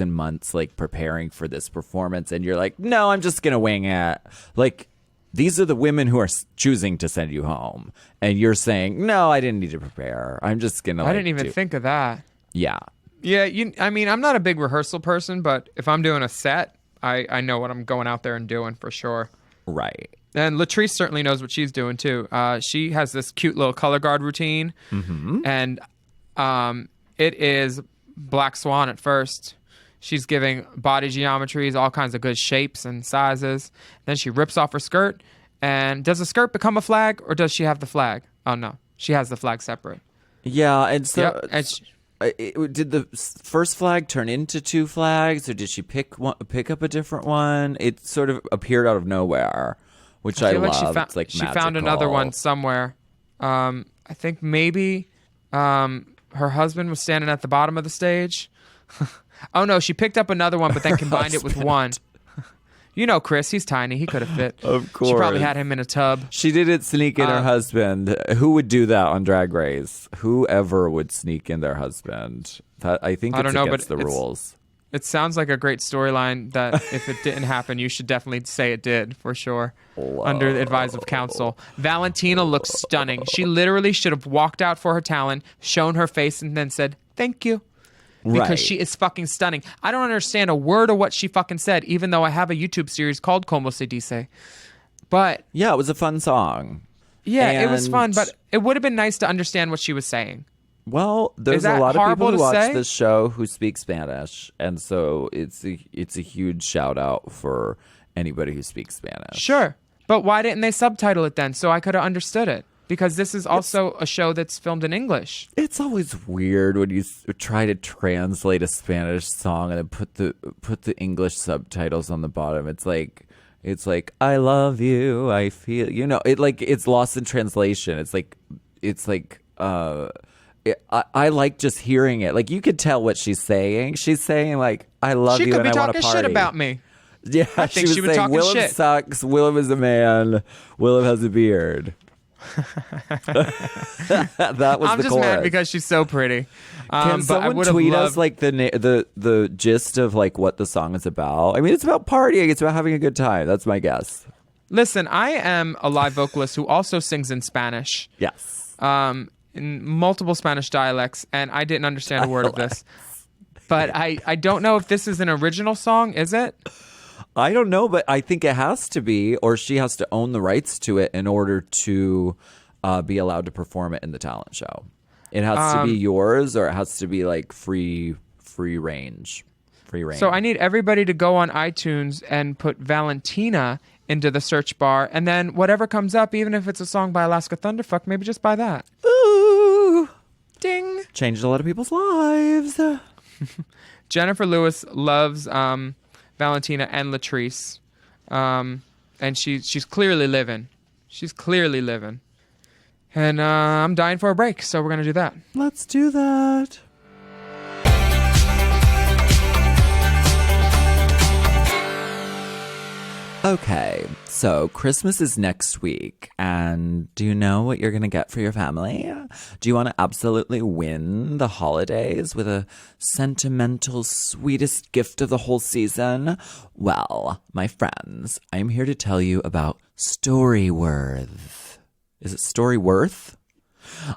months like preparing for this performance, and you're like, no, I'm just gonna wing it. Like, these are the women who are choosing to send you home, and you're saying, no, I didn't need to prepare. I'm just gonna. I didn't even think of that. Yeah. Yeah. I mean, I'm not a big rehearsal person, but if I'm doing a set, I know what I'm going out there and doing for sure. Right. And Latrice certainly knows what she's doing, too. She has this cute little color guard routine. And it is Black Swan at first. She's giving body geometries, all kinds of good shapes and sizes. Then she rips off her skirt. And does the skirt become a flag, or does she have the flag? Oh, no. She has the flag separate. Yeah, and so... Yep. And did the first flag turn into 2 flags, or did she pick up a different one? It sort of appeared out of nowhere. Which I love. She found another one somewhere. I think maybe her husband was standing at the bottom of the stage. Oh, no, she picked up another one, but then combined it with one. You know Chris, he's tiny. He could have fit. Of She probably course. had him in a tub. She didn't sneak in her husband. Who would do that on Drag Race? Whoever would sneak in their husband? I think I don't it's know, against but the it's- rules. It sounds like a great storyline that if it didn't happen, you should definitely say it did, for sure. Under the advice of counsel. Valentina looks stunning. She literally should have walked out for her talent, shown her face, and then said, thank you. Because Right. she is fucking stunning. I don't understand a word of what she fucking said, even though I have a YouTube series called Como se dice. But Yeah, it was a fun song. yeah, it was And- fun, but it would have been nice to understand what she was saying. Well, there's Is that a lot of people horrible who to watch say? this show who speak Spanish, and so it's a huge shout out for anybody who speaks Spanish. Sure. But why didn't they subtitle it then so I could have understood it? Because this is also a show that's filmed in English. It's always weird when you try to translate a Spanish song and then put the English subtitles on the bottom. It's like I love you, I feel, it's lost in translation. I like just hearing it. Like, you could tell what she's saying. She's saying, like, I love She you could and be I want to talking party. shit about me. Yeah, I think she was saying talking Willem shit. sucks. Willem is a man. Willem has a beard. That was I'm the just chorus. mad because she's so pretty. Can But I someone would have tweet loved... us like the gist of like what the song is about? I mean, it's about partying. It's about having a good time. That's my guess. Listen, I am a live vocalist who also sings in Spanish. Yes. In multiple Spanish dialects, and I didn't understand a word of this. But I don't know if this is an original song, is it? I don't know, but I think it has to be, or she has to own the rights to it in order to be allowed to perform it in the talent show. It has to be yours, or it has to be like free range. Free range. So I need everybody to go on iTunes and put Valentina into the search bar, and then whatever comes up, even if it's a song by Alaska Thunderfuck, maybe just buy that. Ooh, Ding. changed a lot of people's lives. Jennifer Lewis loves Valentina and Latrice, and she's clearly living. She's clearly living. And I'm dying for a break, so we're gonna do that. Let's do that. Okay, so Christmas is next week, and do you know what you're going to get for your family? Do you want to absolutely win the holidays with a sentimental, sweetest gift of the whole season? Well, my friends, I'm here to tell you about StoryWorth. Is it StoryWorth?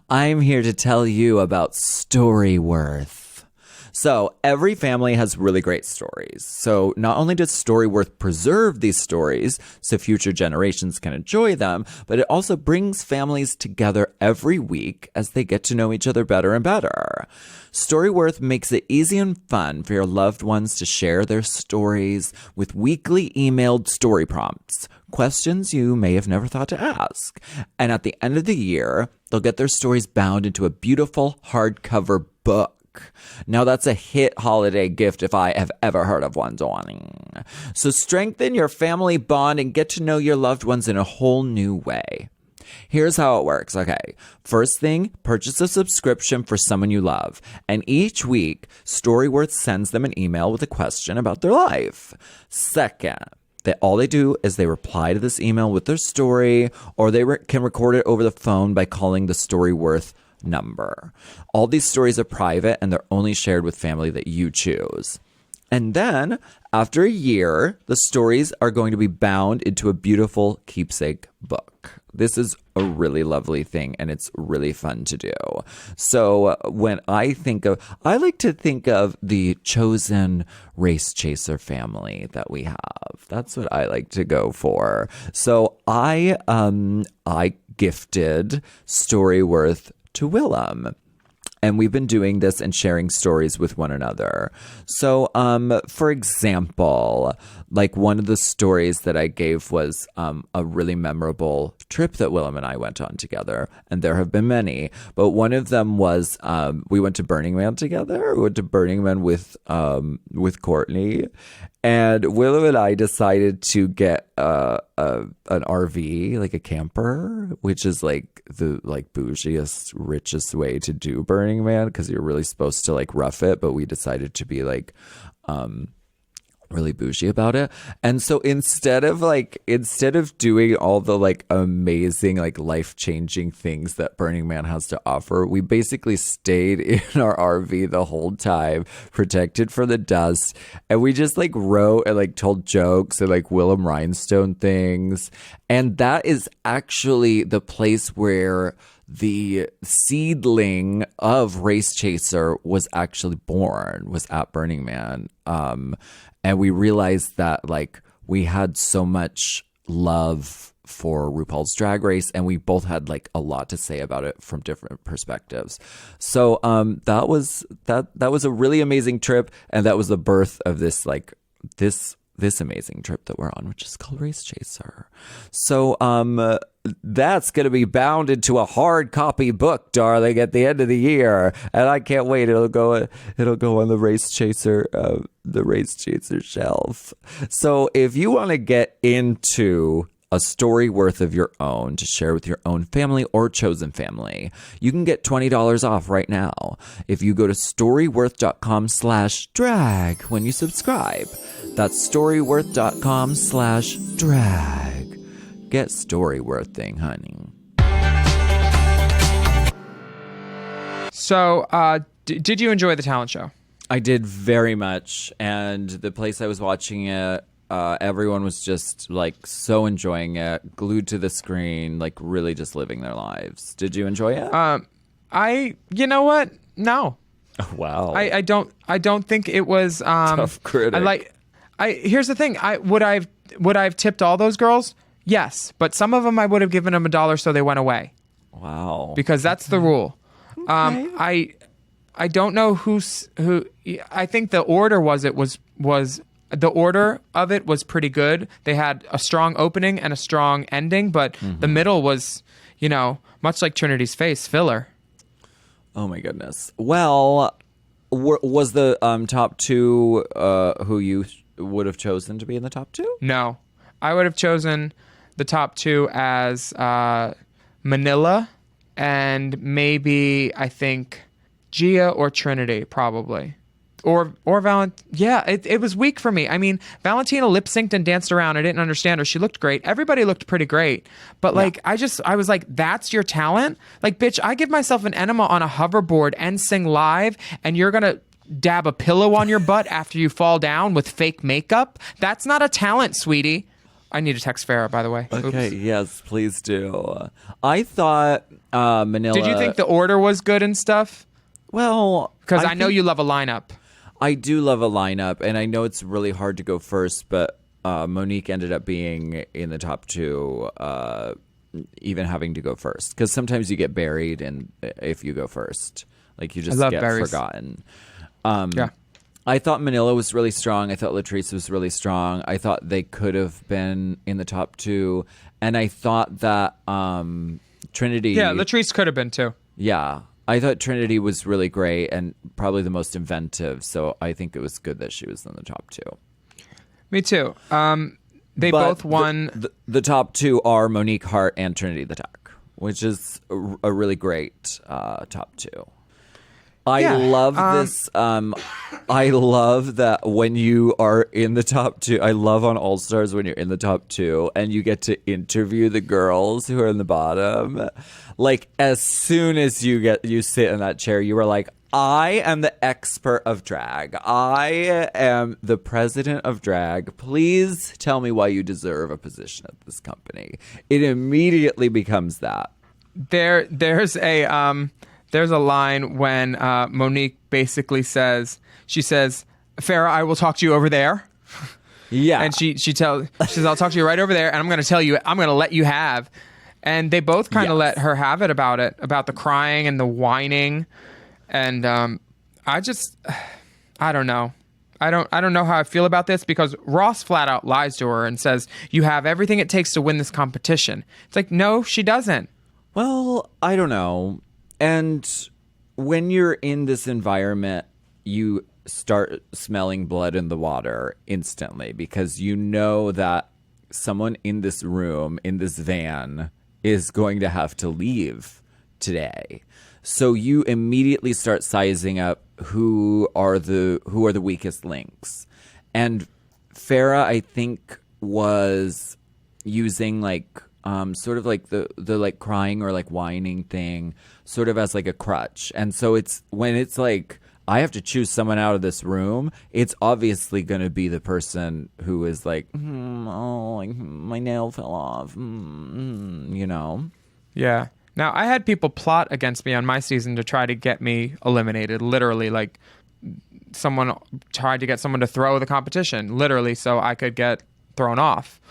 I'm here to tell you about StoryWorth. So every family has really great stories. So not only does StoryWorth preserve these stories so future generations can enjoy them, but it also brings families together every week as they get to know each other better and better. StoryWorth makes it easy and fun for your loved ones to share their stories with weekly emailed story prompts, questions you may have never thought to ask. And at the end of the year, they'll get their stories bound into a beautiful hardcover book. Now that's a hit holiday gift if I have ever heard of one, darling. So strengthen your family bond and get to know your loved ones in a whole new way. Here's how it works. Okay. First thing, purchase a subscription for someone you love. And each week, StoryWorth sends them an email with a question about their life. Second, all they do is they reply to this email with their story, or they can record it over the phone by calling the StoryWorth number. All these stories are private and they're only shared with family that you choose. And then, after a year, the stories are going to be bound into a beautiful keepsake book. This is a really lovely thing, and it's really fun to do. So when I like to think of the chosen race chaser family that we have. That's what I like to go for. So I gifted StoryWorth to Willem. And we've been doing this and sharing stories with one another. So, for example, like one of the stories that I gave was a really memorable trip that Willem and I went on together. And there have been many. But one of them was we went to Burning Man together. We went to Burning Man with Courtney. And Willem and I decided to get an RV, like a camper, which is like the bougiest, richest way to do Burning Man because you're really supposed to like rough it. But we decided to be like really bougie about it. And so instead of doing all the like amazing, like life-changing things that Burning Man has to offer, we basically stayed in our RV the whole time, protected from the dust, and we just like wrote and like told jokes and like Willem Rhinestone things. And that is actually the place where the seedling of Race Chaser was actually born, was at Burning Man. And we realized that like we had so much love for RuPaul's Drag Race, and we both had like a lot to say about it from different perspectives. So that was a really amazing trip, and that was the birth of this amazing trip that we're on, which is called Race Chaser. So that's going to be bound into a hard copy book, darling, at the end of the year, and I can't wait. It'll go on the Race Chaser shelf. So if you want to get into a story worth of your own to share with your own family or chosen family, you can get $20 off right now if you go to storyworth.com/drag when you subscribe. That's storyworth.com/drag. Get StoryWorth thing, honey. So, did you enjoy the talent show? I did very much, and the place I was watching it, everyone was just like so enjoying it, glued to the screen, like really just living their lives. Did you enjoy it? You know what? No. Oh, wow. I don't think it was Tough critic. Here's the thing. Would I've tipped all those girls? Yes, but some of them I would have given them $1 so they went away. Wow. Because that's the rule. Okay. I don't know who. I think the order was the order of it was pretty good. They had a strong opening and a strong ending, but the middle was, much like Trinity's face, filler. Oh my goodness. Well, was the top two who you would have chosen to be in the top two? No, I would have chosen the top two as Manila and maybe I think Gia or Trinity probably. Or yeah, it was weak for me. I mean, Valentina lip synced and danced around. I didn't understand her. She looked great. Everybody looked pretty great. But like, I was like, that's your talent? Like, bitch, I give myself an enema on a hoverboard and sing live, and you're gonna dab a pillow on your butt after you fall down with fake makeup? That's not a talent, sweetie. I need to text Farrah, by the way. Okay, Oops. yes, please do. I thought Manila... Did you think the order was good and stuff? Well... Because I know you love a lineup. I do love a lineup, and I know it's really hard to go first, but Monique ended up being in the top two, even having to go first. Because sometimes you get buried if you go first. Like, you just get forgotten. Yeah. I thought Manila was really strong. I thought Latrice was really strong. I thought they could have been in the top two. And I thought that Trinity... Yeah, Latrice could have been too. Yeah. I thought Trinity was really great and probably the most inventive. So I think it was good that she was in the top two. Me too. They both won. The top two are Monique Hart and Trinity the Tech, which is a really great top two. I love this. I love that when you are in the top two. I love on All Stars when you're in the top two and you get to interview the girls who are in the bottom. Like, as soon as you sit in that chair, you are like, I am the expert of drag. I am the president of drag. Please tell me why you deserve a position at this company. It immediately becomes that. There's a line when Monique basically says, Farrah, I will talk to you over there. Yeah. And she says, I'll talk to you right over there, and I'm going to let you have. And they both kind of let her have it, about the crying and the whining. And I don't know. I don't know how I feel about this, because Ross flat out lies to her and says, you have everything it takes to win this competition. It's like, no, she doesn't. Well, I don't know. And when you're in this environment, you start smelling blood in the water instantly, because you know that someone in this room, in this van, is going to have to leave today. So you immediately start sizing up who are the weakest links. And Farrah, I think, was using like sort of like the like crying or like whining thing sort of as like a crutch. And so it's when it's like I have to choose someone out of this room, it's obviously going to be the person who is like, oh, like, my nail fell off, you know? Yeah. Now, I had people plot against me on my season to try to get me eliminated. Literally, like someone tried to get someone to throw the competition, literally, so I could get thrown off.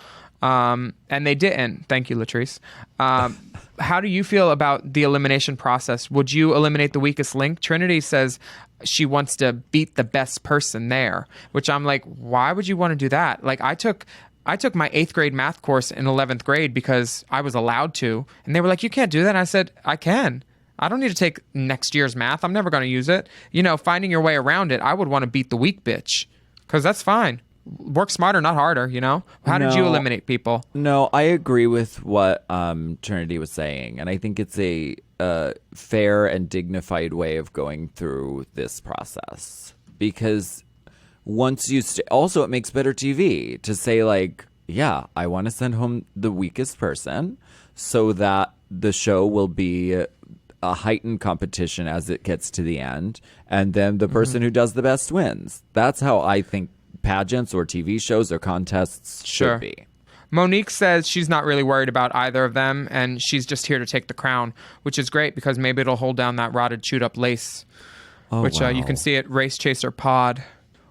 And they didn't. Thank you, Latrice. How do you feel about the elimination process? Would you eliminate the weakest link? Trinity says she wants to beat the best person there, which I'm like, why would you want to do that? Like, I took my 8th grade math course in 11th grade because I was allowed to. And they were like, you can't do that. And I said, I can. I don't need to take next year's math. I'm never going to use it. You know, finding your way around it, I would want to beat the weak bitch because that's fine. Work smarter, not harder, you know? How did you eliminate people? No, I agree with what Trinity was saying. And I think it's a fair and dignified way of going through this process. Because once you... also, it makes better TV to say, like, yeah, I want to send home the weakest person so that the show will be a heightened competition as it gets to the end. And then the person who does the best wins. That's how I think pageants or TV shows or contests should be. Monique says she's not really worried about either of them, and she's just here to take the crown, which is great because maybe it'll hold down that rotted, chewed-up lace, which you can see at Race Chaser Pod.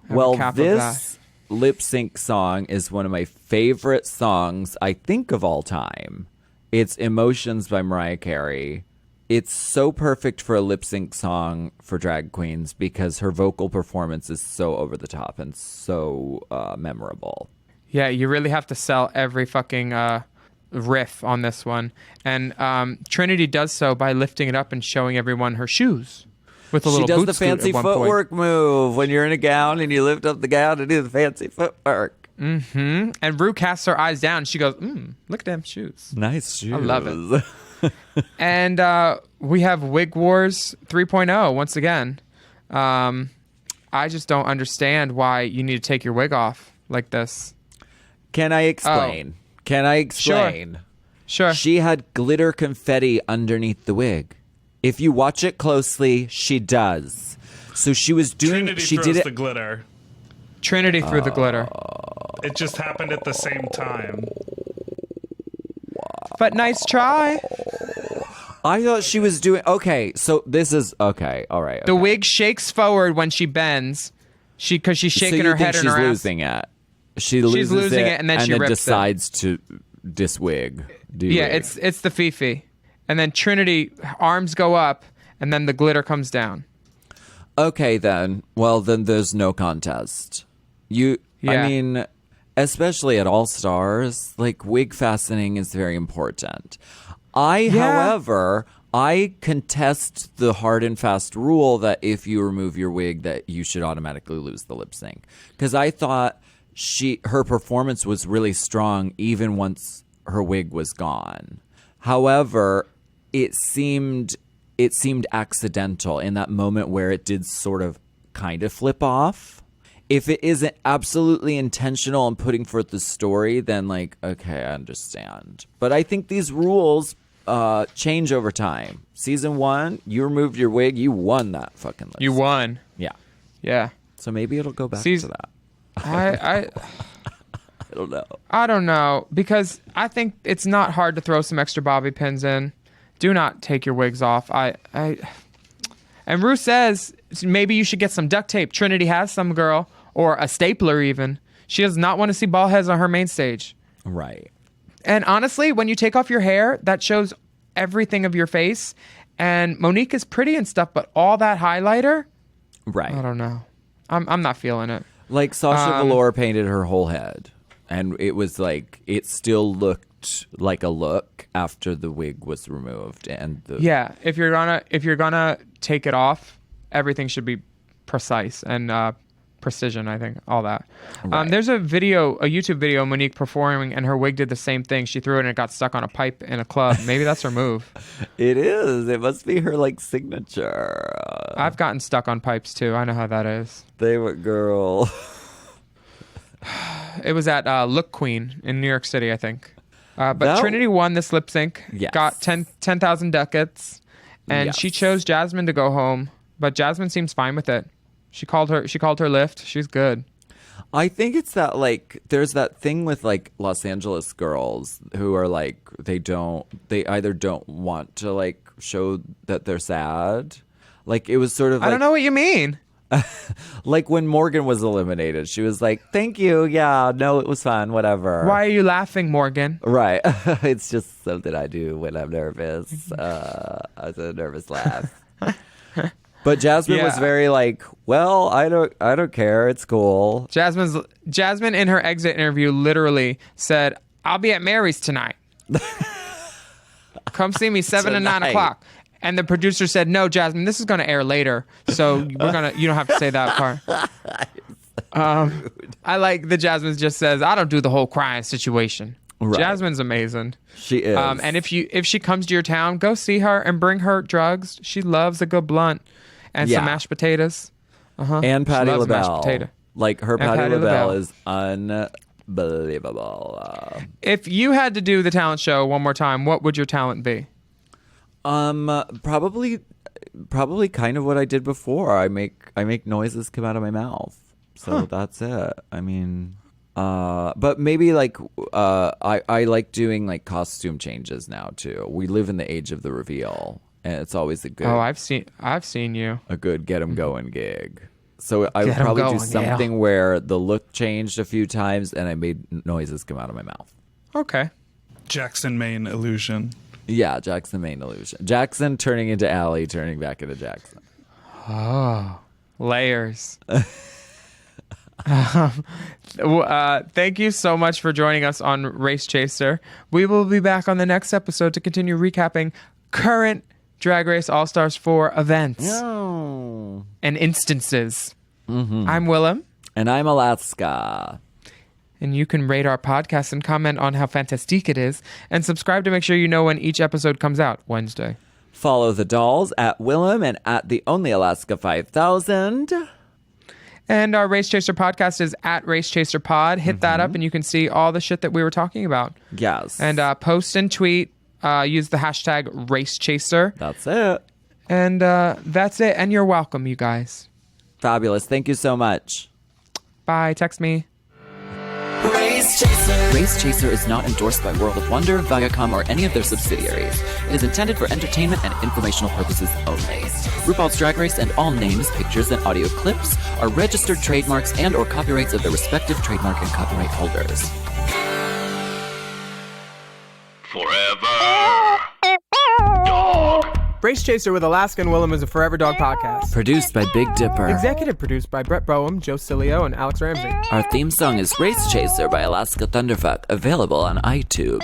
Well, this lip sync song is one of my favorite songs, I think, of all time. It's Emotions by Mariah Carey. It's so perfect for a lip sync song for drag queens because her vocal performance is so over the top and so memorable. Yeah, you really have to sell every fucking riff on this one. And Trinity does so by lifting it up and showing everyone her shoes with a little She does boot the scoot at fancy one footwork move when you're in a gown and you lift up the gown and do the fancy footwork. Mm-hmm. And Rue casts her eyes down. She goes, look at them shoes. Nice shoes. I love it. And we have Wig Wars 3.0 once again. I just don't understand why you need to take your wig off like this. Can I explain? Can I explain? Sure. She had glitter confetti underneath the wig. If you watch it closely, she does. So she was doing... Trinity she throws did it. the glitter. Trinity threw the glitter. It just happened at the same time. But nice try. I thought she was doing... Okay, so this is... Okay, all right. Okay. The wig shakes forward when she bends. Because she's shaking so you her head think in her she's ass. losing it. She loses losing it, it, and then she rips decides to diswig. Yeah, it's the Fifi. And then Trinity, arms go up, and then the glitter comes down. Okay, then. Well, then there's no contest. I mean, especially at All Stars, like, wig fastening is very important. However, I contest the hard and fast rule that if you remove your wig, that you should automatically lose the lip sync. Because I thought her performance was really strong even once her wig was gone. However, it seemed accidental in that moment where it did sort of kind of flip off. If it isn't absolutely intentional and putting forth the story, then like, okay, I understand. But I think these rules change over time. Season 1, you removed your wig, you won that fucking list. You won. Yeah. Yeah. So maybe it'll go back to that. I don't know. I don't know, because I think it's not hard to throw some extra bobby pins in. Do not take your wigs off. And Rue says maybe you should get some duct tape. Trinity has some, girl, or a stapler even. She does not want to see bald heads on her main stage. Right. And honestly, when you take off your hair, that shows everything of your face. And Monique is pretty and stuff, but all that highlighter, Right. I don't know. I'm not feeling it. Like Sasha Velour painted her whole head, and it was like it still looked like a look after the wig was removed. And if you're gonna take it off, everything should be precise and precision. I think all that. Right. There's a YouTube video of Monique performing, and her wig did the same thing. She threw it and it got stuck on a pipe in a club. Maybe that's her move. It is. It must be her like signature. I've gotten stuck on pipes too. I know how that is. They were girl. It was at Look Queen in New York City, I think. But That- Trinity won this lip sync. Yes. Got 10,000 ducats, and Yes. she chose Jasmine to go home. But Jasmine seems fine with it. She called her Lyft. She's good. I think it's that like there's that thing with like Los Angeles girls who are like they either don't want to like show that they're sad. Like it was sort of like, I don't know what you mean. like when Morgan was eliminated, she was like, "Thank you, yeah, no, it was fun, whatever." Why are you laughing, Morgan? Right. It's just something I do when I'm nervous. It's a nervous laugh. But Jasmine was Yeah. very like, well, I don't care. It's cool. Jasmine in her exit interview literally said, "I'll be at Mary's tonight. Come see me 7 to 9 Tonight. o'clock." And the producer said, "No, Jasmine, this is going to air later, so you don't have to say that part." I like that Jasmine just says, "I don't do the whole crying situation." Right. Jasmine's amazing. She is. And if she comes to your town, go see her and bring her drugs. She loves a good blunt and Yeah. some mashed potatoes. and Patti loves mashed LaBelle. potato. Like her And Patti Patti LaBelle LaBelle. is unbelievable. If you had to do the talent show one more time, what would your talent be? Probably kind of what I did before. I make noises come out of my mouth. So that's it. I mean, but maybe like I like doing like costume changes now too. We live in the age of the reveal, and it's always a good Oh, I've seen you. a good get 'em going gig. So I would Get 'em probably do going, something where the look changed a few times and I made noises come out of my mouth. Okay. Jackson Maine illusion. Yeah, Jackson main illusion. Jackson turning into Allie, turning back into Jackson. Layers. Thank you so much for joining us on Race Chaser. We will be back on the next episode to continue recapping current Drag Race All-Stars 4 events Oh. and instances. I'm Willem, And I'm Alaska. and you can rate our podcast and comment on how fantastique it is, and subscribe to make sure you know when each episode comes out Wednesday. Follow the dolls at Willem and at the Only Alaska 5000. And our Race Chaser podcast is at Race Chaser Pod. Hit that up, and you can see all the shit that we were talking about. Yes. And post and tweet. Use the hashtag RaceChaser. That's it. And that's it. And you're welcome, you guys. Fabulous. Thank you so much. Bye. Text me. Race Chaser. Race Chaser is not endorsed by World of Wonder, Viacom, or any of their subsidiaries. It is intended for entertainment and informational purposes only. RuPaul's Drag Race and all names, pictures, and audio clips are registered trademarks and or copyrights of their respective trademark and copyright holders. Forever. Dog. Race Chaser with Alaska and Willem is a Forever Dog podcast. Produced by Big Dipper. Executive produced by Brett Boehm, Joe Cilio, and Alex Ramsey. Our theme song is Race Chaser by Alaska Thunderfuck, available on iTunes.